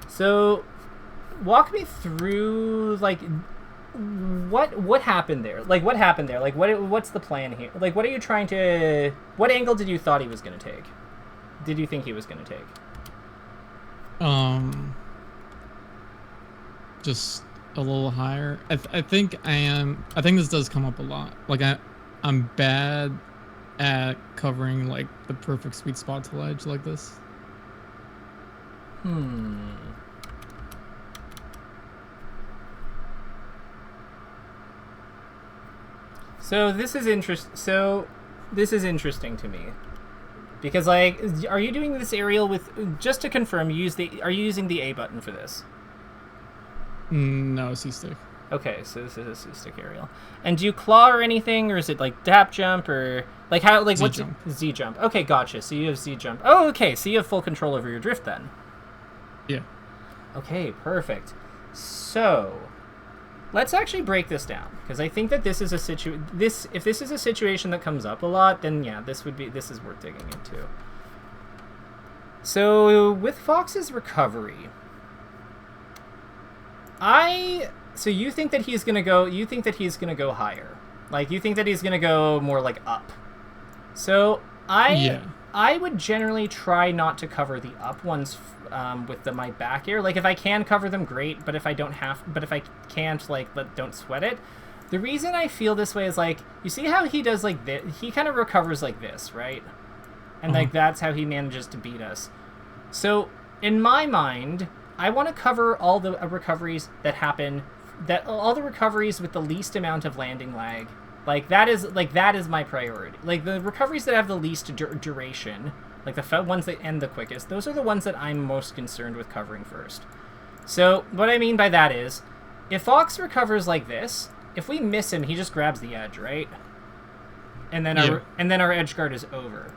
So walk me through like what happened there? Like what happened there? Like what's the plan here? Like what are you trying to? What angle did you thought he was gonna take? did you think he was going to take? Just a little higher. I think I am. I think this does come up a lot. Like I'm bad at covering like the perfect sweet spot to ledge like this. So this is interesting to me. Because, like, are you doing this aerial with... Just to confirm, are you using the A button for this? No, C-stick. Okay, so this is a C-stick aerial. And do you claw or anything, or is it, like, dap jump, or... Like, how... Like, what's... Z-jump. Z-jump. Okay, gotcha. So you have Z-jump. Oh, okay, so you have full control over your drift, then. Yeah. Okay, perfect. So... Let's actually break this down, because I think that this is a if this is a situation that comes up a lot, then yeah, this is worth digging into. So with Fox's recovery, so you think that he's gonna go higher, like you think that he's gonna go more like up. So I would generally try not to cover the up ones with my back air. Like if I can cover them, great. But if I can't, like, don't sweat it. The reason I feel this way is like, you see how he does like this? He kind of recovers like this, right? And like that's how he manages to beat us. So in my mind, I want to cover all the recoveries that happen, all the recoveries with the least amount of landing lag. That is my priority. Like the recoveries that have the least duration, like the ones that end the quickest, those are the ones that I'm most concerned with covering first. So what I mean by that is, if Fox recovers like this, if we miss him, he just grabs the edge, right? And then our edge guard is over.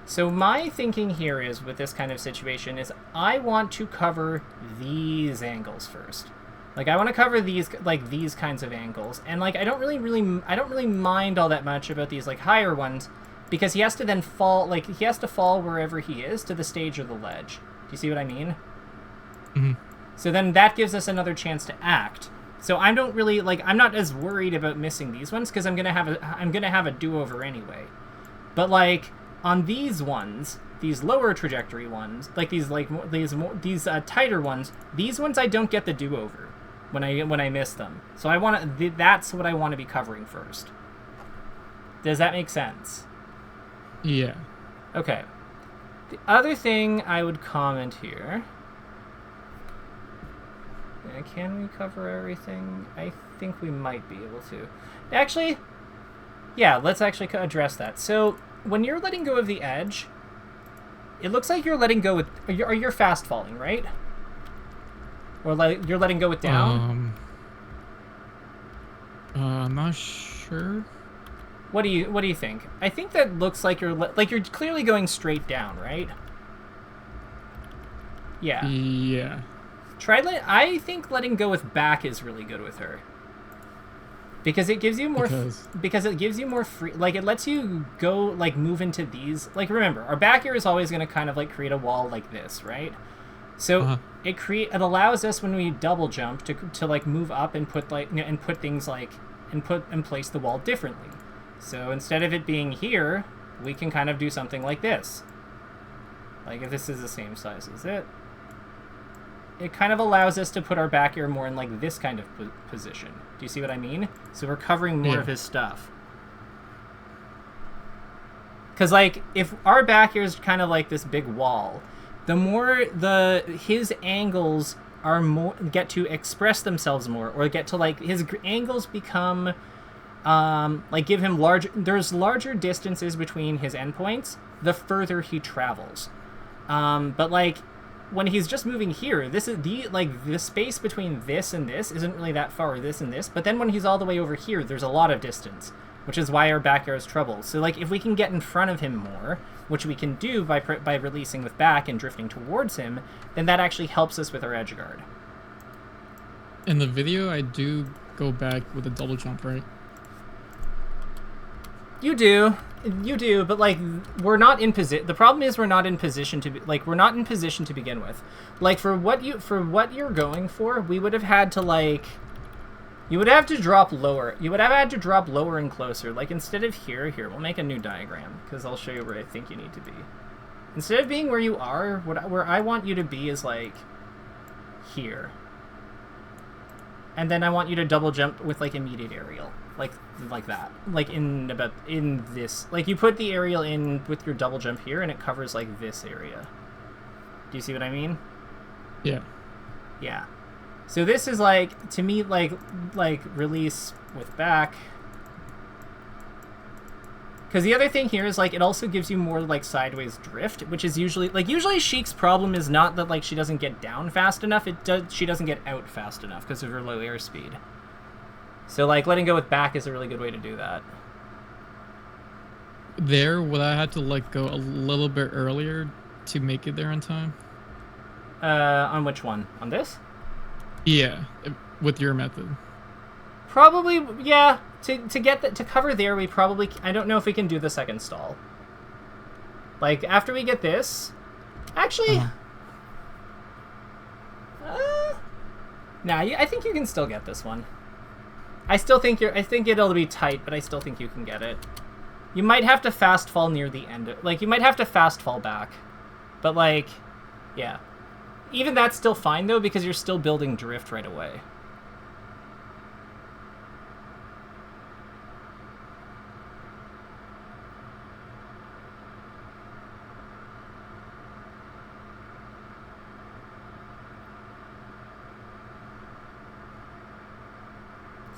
So my thinking here is, with this kind of situation, is I want to cover these angles first. Like I want to cover these kinds of angles, and like I don't really mind all that much about these like higher ones, because he has to then fall, like he has to fall wherever he is to the stage or the ledge. Do you see what I mean? Mm-hmm. So then that gives us another chance to act. So I'm not as worried about missing these ones, because I'm gonna have a do-over anyway. But like on these ones, these lower trajectory ones, like these tighter ones, these ones I don't get the do-over when I miss them. So that's what I want to be covering first. Does that make sense? Yeah. Okay. The other thing I would comment here... Can we cover everything? I think we might be able to. Actually, yeah, let's actually address that. So, when you're letting go of the edge, it looks like you're letting go with... You're fast falling, right? Or you're letting go with down? I'm not sure. What do you think? I think that looks like you're clearly going straight down, right? Yeah. Yeah. I think letting go with back is really good with her. Because it gives you more it gives you more free, like it lets you go, like move into these, like remember, our back air is always going to kind of like create a wall like this, right? So it allows us, when we double jump, to like move up and put things like and place the wall differently. So instead of it being here, we can kind of do something like this. Like if this is the same size as it kind of allows us to put our back air more in like this kind of position. Do you see what I mean? So we're covering more of his stuff. Because like if our back air is kind of like this big wall, the more his angles are get to express themselves more, or get to like his angles become like give him there's larger distances between his endpoints the further he travels. But like when he's just moving here, this is the space between this and this isn't really that far, or this and this, but then when he's all the way over here, there's a lot of distance, which is why our back air is trouble. So like if we can get in front of him more, which we can do by releasing with back and drifting towards him, then that actually helps us with our edge guard. In the video, I do go back with a double jump, right? You do, but like we're not in position. The problem is we're not in position to begin with. Like for what you're going for, we would have had to you would have to drop lower. You would have had to drop lower and closer. Like instead of here, we'll make a new diagram because I'll show you where I think you need to be. Instead of being where you are, where I want you to be is like here. And then I want you to double jump with like immediate aerial. Like that. Like in this. Like you put the aerial in with your double jump here and it covers like this area. Do you see what I mean? Yeah. Yeah. So this is like, to me, like release with back. Because the other thing here is, like, it also gives you more, like, sideways drift, which is usually... Like, usually Sheik's problem is not that, like, she doesn't get down fast enough. She doesn't get out fast enough because of her low airspeed. So, like, letting go with back is a really good way to do that. There, would I have to, like, go a little bit earlier to make it there on time? On which one? On this? Yeah, with your method. Probably, yeah. To cover there, we probably... I don't know if we can do the second stall. Like, after we get this... Actually... Nah, I think you can still get this one. I think it'll be tight, but I still think you can get it. You might have to fast fall near the end. Like, you might have to fast fall back. But, like, yeah. Even that's still fine, though, because you're still building drift right away.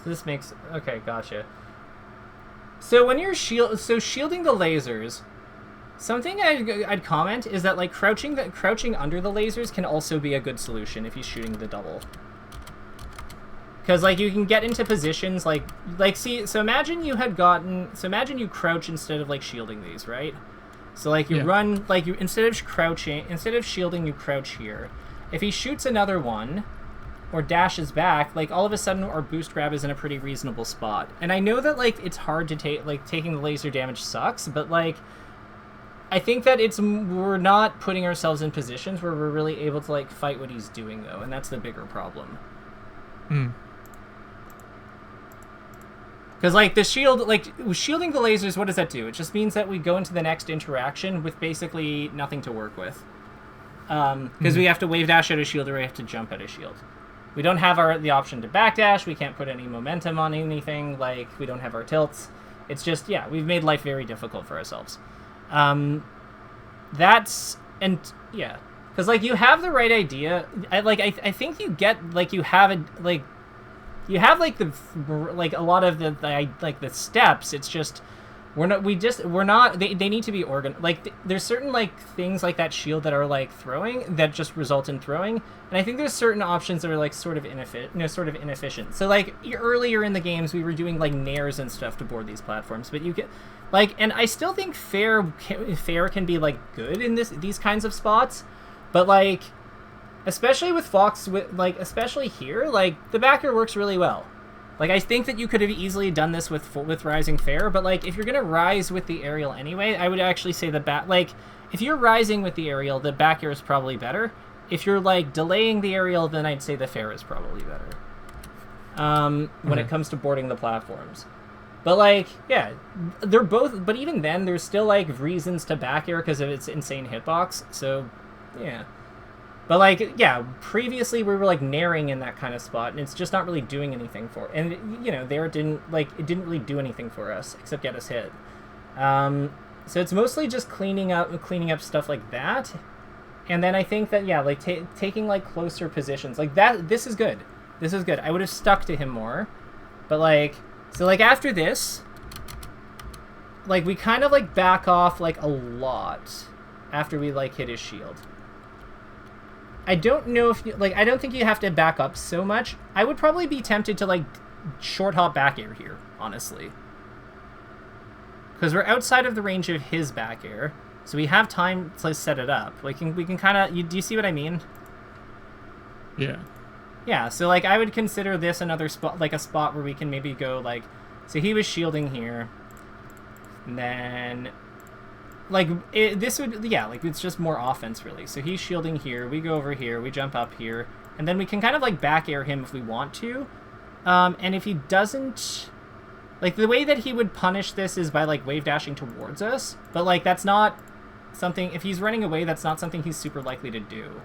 This makes... Okay, gotcha. So when you're shielding the lasers, something I'd comment is that, like, crouching under the lasers can also be a good solution if he's shooting the double. Because, like, you can get into positions, see, so imagine you crouch instead of, like, shielding these, right? So, like, you run, like, instead of shielding, you crouch here. If he shoots another one... or dashes back, like, all of a sudden our boost grab is in a pretty reasonable spot. And I know that, like, it's hard to take, like, taking the laser damage sucks, but, like, I think that we're not putting ourselves in positions where we're really able to, like, fight what he's doing, though, and that's the bigger problem. Because, like, shielding the lasers, what does that do? It just means that we go into the next interaction with basically nothing to work with. Because we have to wave dash out a shield or we have to jump out a shield. We don't have the option to backdash. We can't put any momentum on anything. Like, we don't have our tilts. It's just, yeah, we've made life very difficult for ourselves. Because, like, you have the right idea. I think you get, like, you have a lot of the steps. It's just... They need to be like, there's certain, like, things like that shield that are, like, throwing, that just result in throwing, and I think there's certain options that are, like, sort of inefficient. So, like, earlier in the games, we were doing, like, nairs and stuff to board these platforms, but you get, like, and I still think fair can be, like, good in these kinds of spots, but, like, especially with Fox, especially here, like, the backer works really well. Like, I think that you could have easily done this with Rising Fair, but, like, if you're going to rise with the aerial anyway, I would actually say if you're rising with the aerial, the back air is probably better. If you're, like, delaying the aerial, then I'd say the fair is probably better. When it comes to boarding the platforms. But, like, yeah, they're both, but even then, there's still, like, reasons to back air because of its insane hitbox, so, yeah. But, like, yeah, previously we were, like, nairing in that kind of spot, and it's just not really doing anything for it. And, you know, it didn't really do anything for us, except get us hit. So it's mostly just cleaning up stuff like that. And then I think that, yeah, like, taking, like, closer positions. Like, this is good. This is good. I would have stuck to him more. But, like, so, like, after this, like, we kind of, like, back off, like, a lot after we, like, hit his shield. I don't know if I don't think you have to back up so much. I would probably be tempted to, like, short hop back air here, honestly. Because we're outside of the range of his back air, so we have time to set it up. We can kind of... Do you see what I mean? Yeah. Yeah, so, like, I would consider this another spot, like, a spot where we can maybe go, like... So he was shielding here. And then... Like, this would... Yeah, like, it's just more offense, really. So he's shielding here. We go over here. We jump up here. And then we can kind of, like, back air him if we want to. And if he doesn't... Like, the way that he would punish this is by, like, wave dashing towards us. But, like, that's not... something, if he's running away, that's not something he's super likely to do.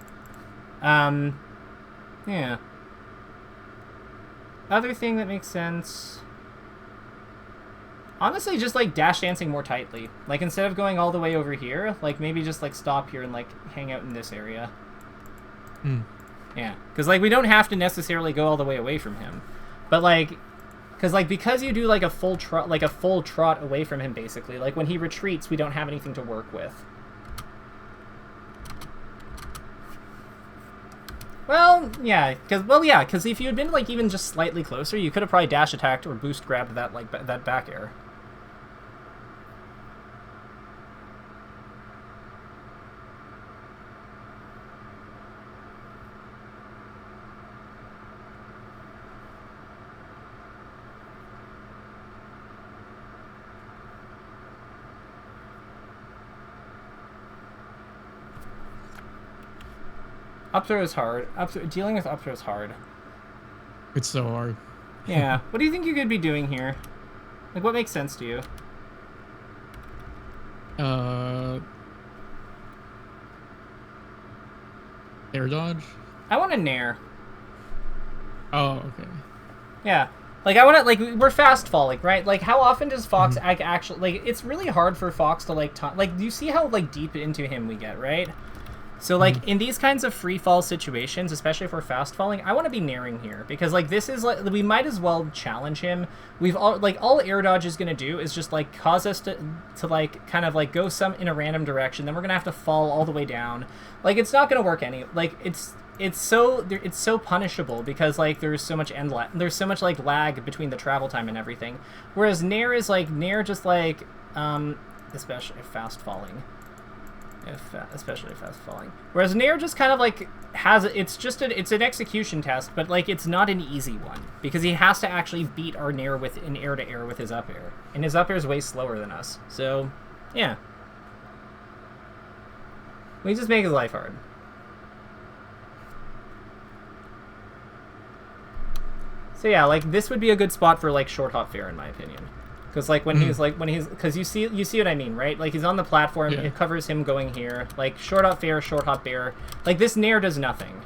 Yeah. Other thing that makes sense... Honestly, just, like, dash dancing more tightly. Like, instead of going all the way over here, like, maybe just, like, stop here and, like, hang out in this area. Yeah. Because, like, we don't have to necessarily go all the way away from him. But, like... Because you do, like, a full trot away from him, basically. Like, when he retreats, we don't have anything to work with. Well, yeah, because if you had been, like, even just slightly closer, you could have probably dash attacked or boost grabbed that, like, that back air. Up throw is hard. Dealing with up throw is hard. It's so hard. Yeah. What do you think you could be doing here? Like, what makes sense to you? Air dodge? I want a nair. Oh, okay. Yeah. Like, I want to, like, we're fast falling, right? Like, how often does Fox actually, like, it's really hard for Fox to, like, like, do you see how, like, deep into him we get, right? So, like, in these kinds of free fall situations, especially if we're fast falling, I want to be naring here. Because, like, this is, like, we might as well challenge him. We've all, like, all air dodge is going to do is just, like, cause us to, like, kind of, like, go in a random direction. Then we're going to have to fall all the way down. Like, it's not going to work like, it's so punishable because, like, there's so much there's so much, like, lag between the travel time and everything. Whereas nair is, like, just, like, especially if fast falling. Especially fast falling. Whereas nair just kind of like it's an execution test, but like it's not an easy one because he has to actually beat our nair with an air to air with his up air, and his up air is way slower than us. So, yeah, we just make his life hard. So yeah, like this would be a good spot for like short hop fair in my opinion. Because like because you see what I mean, right? Like he's on the platform, it covers him going here. Like short hop fair, short hop bear. Like this nair does nothing.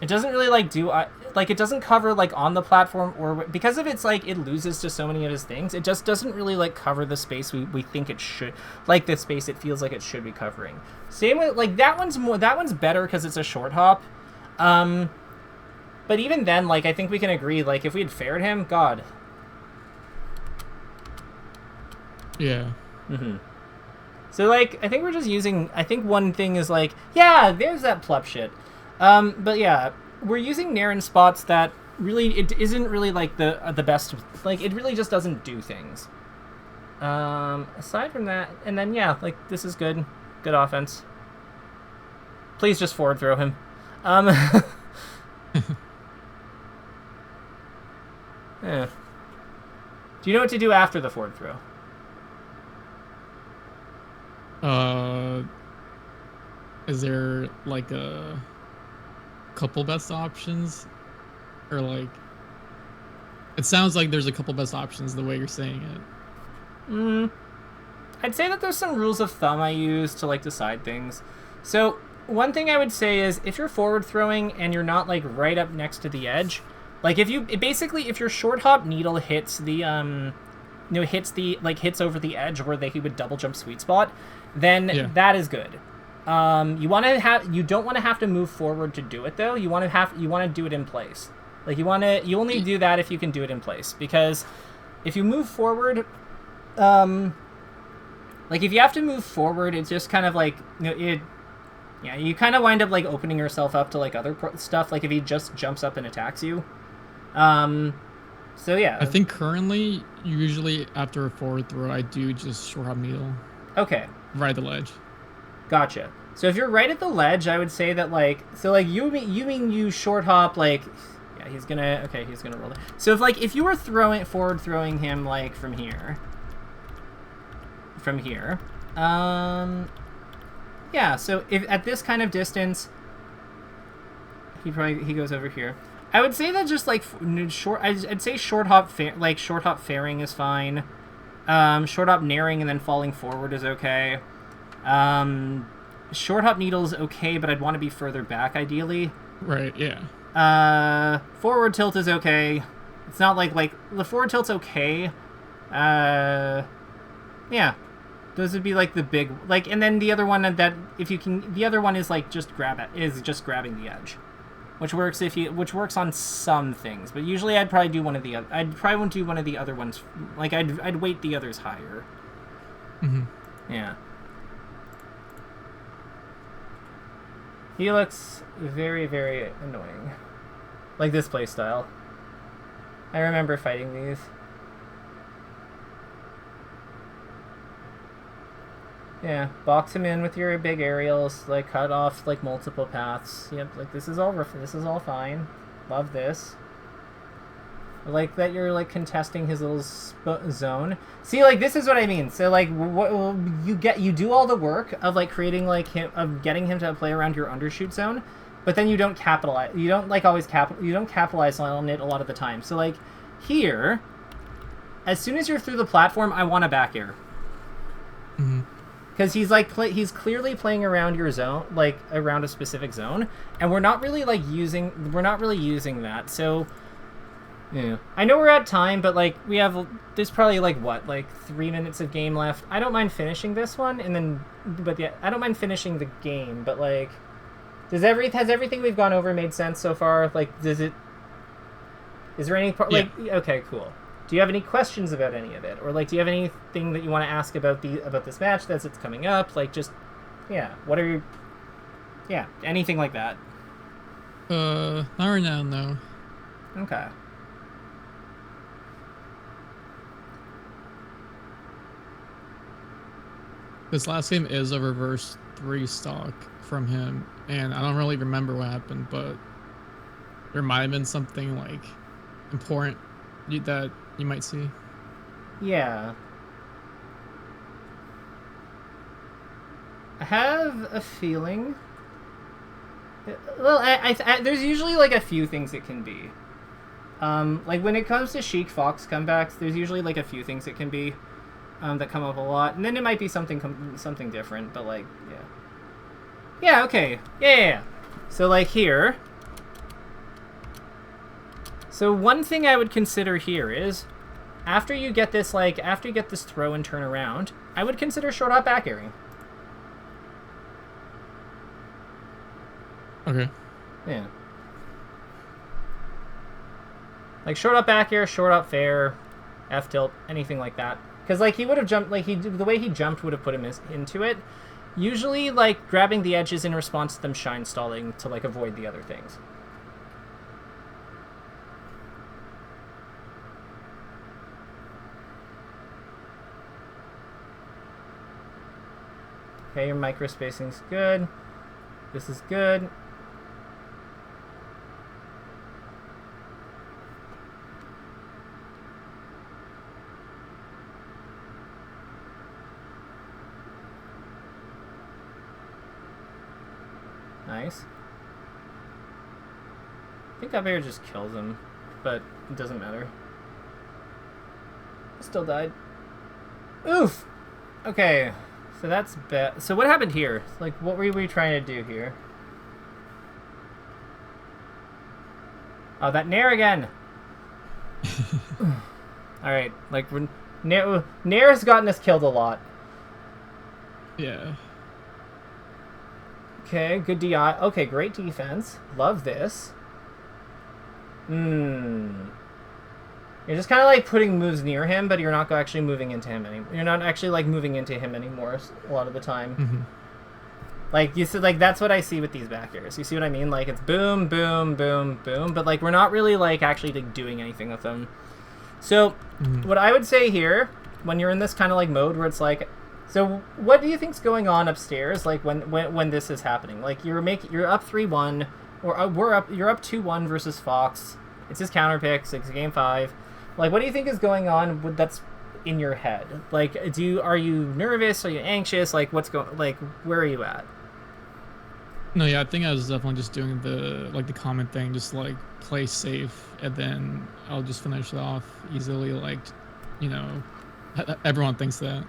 It doesn't really like do like it doesn't cover like on the platform or because of its like it loses to so many of his things. It just doesn't really like cover the space we think it should, like the space it feels like it should be covering. Same with like that one's better because it's a short hop. But even then, like, I think we can agree, like, if we had faired him, God. Yeah. So, like, I think we're just using... I think one thing is, like, yeah, there's that plup shit. But, yeah, we're using nair in spots that really... It isn't really, like, the best... Like, it really just doesn't do things. Aside from that... And then, yeah, like, this is good. Good offense. Please just forward throw him. Yeah. Do you know what to do after the forward throw? Is there like a couple best options? Or like it sounds like there's a couple best options the way you're saying it. I'd say that there's some rules of thumb I use to like decide things. So one thing I would say is if you're forward throwing and you're not like right up next to the edge, like if your short hop needle hits the hits over the edge where he would double jump sweet spot, then that is good. You don't want to have to move forward to do it though. You want to do it in place. Like you only do that if you can do it in place, because if you move forward, like if you have to move forward, it's just kind of like you kind of wind up like opening yourself up to like other stuff. Like if he just jumps up and attacks you. So yeah. I think currently, usually after a forward throw, I do just short hop needle. Okay. Right at the ledge. Gotcha. So if you're right at the ledge, I would say that you mean you short hop like, yeah, he's gonna roll it. So if you were forward throwing him like from here, yeah. So if at this kind of distance, he goes over here. I would say that just like short. I'd say short hop fairing is fine. Short hop naring and then falling forward is okay. Short hop needle is okay, but I'd want to be further back ideally. Right, yeah. Forward tilt is okay. It's not like the forward tilt's okay. Yeah. Those would be like the big and then the other one that if you can the other one is like just grabbing the edge. Which works on some things, but usually I'd probably do one of the other. I probably won't do one of the other ones. Like I'd weight the others higher. Yeah. He looks very, very annoying. Like this playstyle. I remember fighting these. Yeah, box him in with your big aerials, like cut off like multiple paths. Yep, like this is all fine. Love this. I like that you're like contesting his little zone. See, like this is what I mean. So like you do all the work of like creating like getting him to play around your undershoot zone, but then you don't capitalize. You don't like always you don't capitalize on it a lot of the time. So like here, as soon as you're through the platform, I want a back air. Because he's like he's clearly playing around your zone, like around a specific zone, and we're not really using that. So, yeah, I know we're at time, but like there's probably like 3 minutes of game left. I don't mind finishing this one, and then, but yeah, I don't mind finishing the game. But like, has everything we've gone over made sense so far? Like, is there any part okay, cool. Do you have any questions about any of it, or like, do you have anything that you want to ask about this match that's coming up? Like, just anything like that. Not right now, no. Okay. This last game is a reverse 3 stock from him, and I don't really remember what happened, but there might have been something like important that you might see. Yeah. I have a feeling. Well, I there's usually like a few things it can be. Like when it comes to Sheik Fox comebacks, there's usually like a few things it can be that come up a lot, and then it might be something different. But like, yeah, okay, yeah. So like here. So one thing I would consider here is, after you get this throw and turn around, I would consider short hop back airing. Okay. Yeah. Like short hop back air, short hop fair, F tilt, anything like that. Because like he would have jumped, like the way he jumped would have put him into it. Usually like grabbing the edges in response to them shine stalling to like avoid the other things. Okay, your micro spacing's good. This is good. Nice. I think up air just kills him, but it doesn't matter. Still died. Oof! Okay. So that's bad. So what happened here? Like, what were we trying to do here? Oh, that Nair again. All right, like Nair's gotten us killed a lot. Yeah. Okay, good DI. Okay, great defense. Love this. You're just kind of like putting moves near him, but you're not actually moving into him anymore. You're not actually like moving into him anymore a lot of the time. Like you said, like that's what I see with these back airs. You see what I mean? Like it's boom, boom, boom, boom, but like we're not really like actually like doing anything with them. So what I would say here, when you're in this kind of like mode where it's like, so what do you think's going on upstairs? Like when this is happening, like you're up 3-1, or you're up 2-1 versus Fox. It's his counter pick. It's game 5. Like, what do you think is going on that's in your head? Like, are you nervous? Are you anxious? Like, where are you at? No, yeah, I think I was definitely just doing the common thing, just like play safe, and then I'll just finish it off easily, like, you know, Everyone thinks that.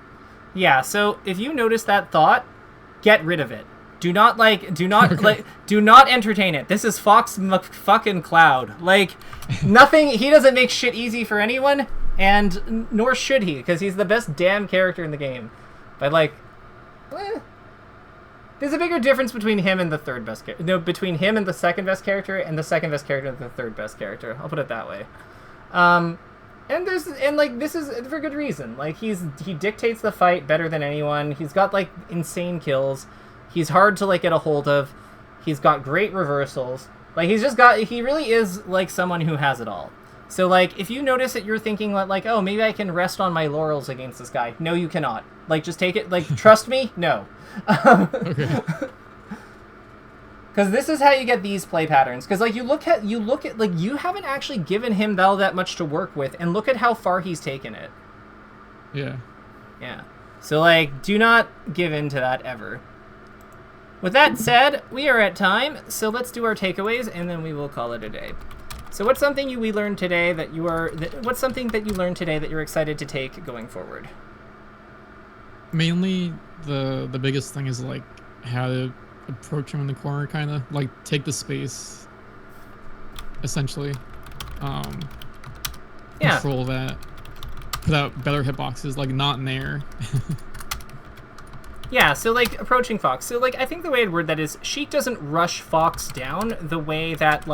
Yeah, so if you notice that thought, get rid of it. Do not do not entertain it. This is Fox fucking Cloud. Like, nothing, he doesn't make shit easy for anyone, and nor should he, because he's the best damn character in the game. But, like, there's a bigger difference between him and the third best character. No, between him and the second best character, and the second best character and the third best character. I'll put it that way. And like, this is for good reason. Like, he dictates the fight better than anyone. He's got, like, insane kills. He's hard to, like, get a hold of. He's got great reversals. Like, he really is, like, someone who has it all. So, like, if you notice that you're thinking, like, oh, maybe I can rest on my laurels against this guy. No, you cannot. Like, just take it. Like, trust me? No. Okay. Because this is how you get these play patterns. Because, like, you look at, like, you haven't actually given him all that much to work with, and look at how far he's taken it. Yeah. Yeah. So, like, do not give in to that ever. With that said, we are at time, so let's do our takeaways, and then we will call it a day. So what's something we learned today what's something that you learned today that you're excited to take going forward? Mainly, the biggest thing is, like, how to approach him in the corner, kind of. Like, take the space, essentially. Yeah. Control that. Put out better hitboxes, like, not in there. Yeah, so, like, approaching Fox. So, like, I think the way I'd word that is Sheik doesn't rush Fox down the way that,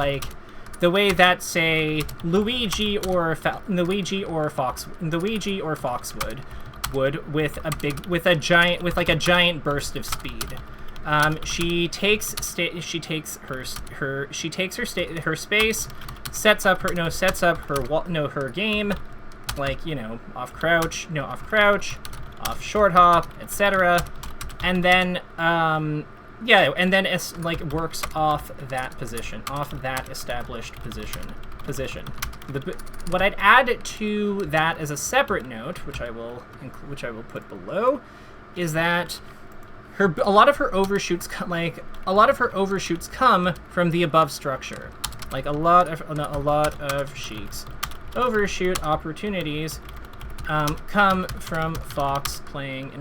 say, Luigi or Fox would with a giant burst of speed. She takes her space, sets up her game, like, you know, off crouch, off short hop, etc. And then works off that position, off that established position. What I'd add to that as a separate note, which I will put below, is that a lot of her overshoots come from the above structure. Like, a lot of Sheik's overshoot opportunities come from Fox playing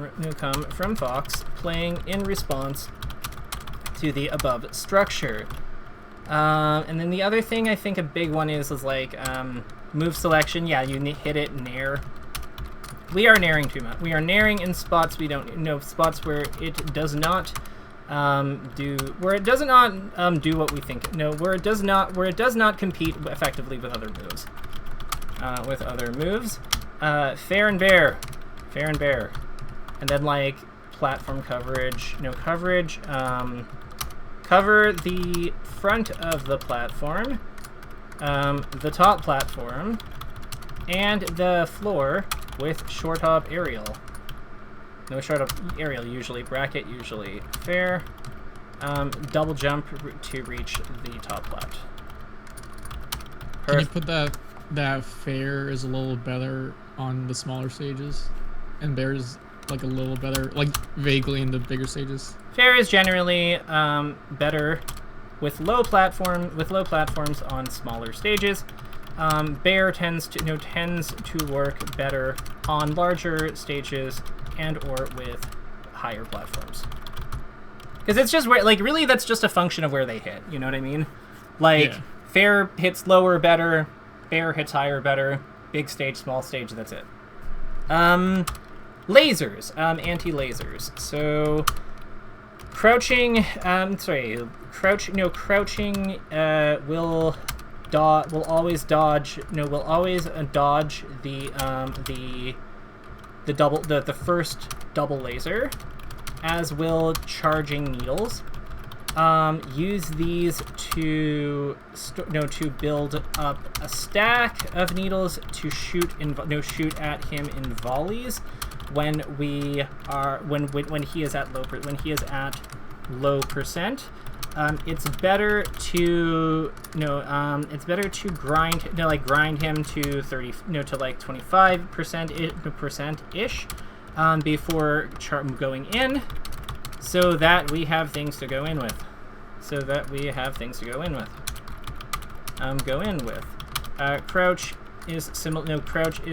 in response to the above structure. And then the other thing I think a big one is like move selection. Yeah, you hit it, nair. We are nairing too much. We are nairing in spots we don't know, spots where it does not do what we think. No, where it does not compete effectively with other moves. Fair and bare, and then, like, platform coverage. Cover the front of the platform, the top platform, and the floor with short hop aerial. No short hop aerial usually, bracket usually. Fair. Double jump to reach the top plat. Can you put that fair is a little better on the smaller stages, and bear's like a little better, like vaguely in the bigger stages? Fair is generally better with low platforms on smaller stages. Bear tends to work better on larger stages and or with higher platforms. Because it's just where, like, really that's just a function of where they hit. You know what I mean? Like, yeah. Fair hits lower better, bear hits higher better. Big stage, small stage, that's it. Lasers, anti-lasers. So, crouching will always dodge the first double laser, as will charging needles. Use these to build up a stack of needles to shoot at him in volleys when he is at low percent. It's better to grind him to 25% ish before going in. So that we have things to go in with. Crouch is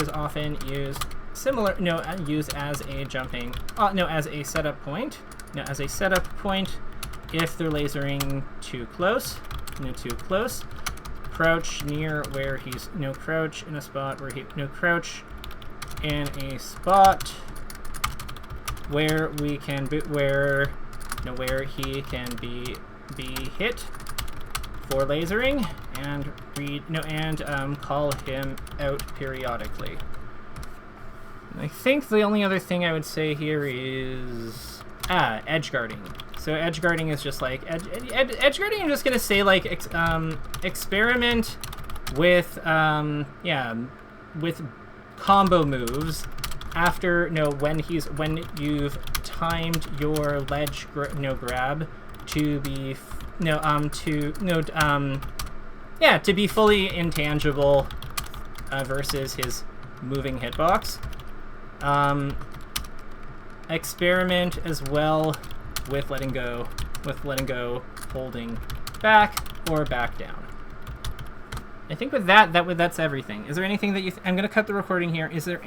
often used similar, no, use as a jumping, no, as a setup point. No, as a setup point, if they're lasering too close, no, too close. Crouch near where he's, no, crouch in a spot where he, no, crouch in a spot where we can be, where, no, where he can be hit for lasering, and read, no, and call him out periodically. I think the only other thing I would say here is edge guarding. So edge guarding is just like edge guarding. I'm just gonna say like experiment with with combo moves after when you've timed your ledge grab to be to be fully intangible versus his moving hitbox. Experiment as well with letting go, holding back or back down. I think with that's everything. Is there anything that I'm gonna cut the recording here. Is there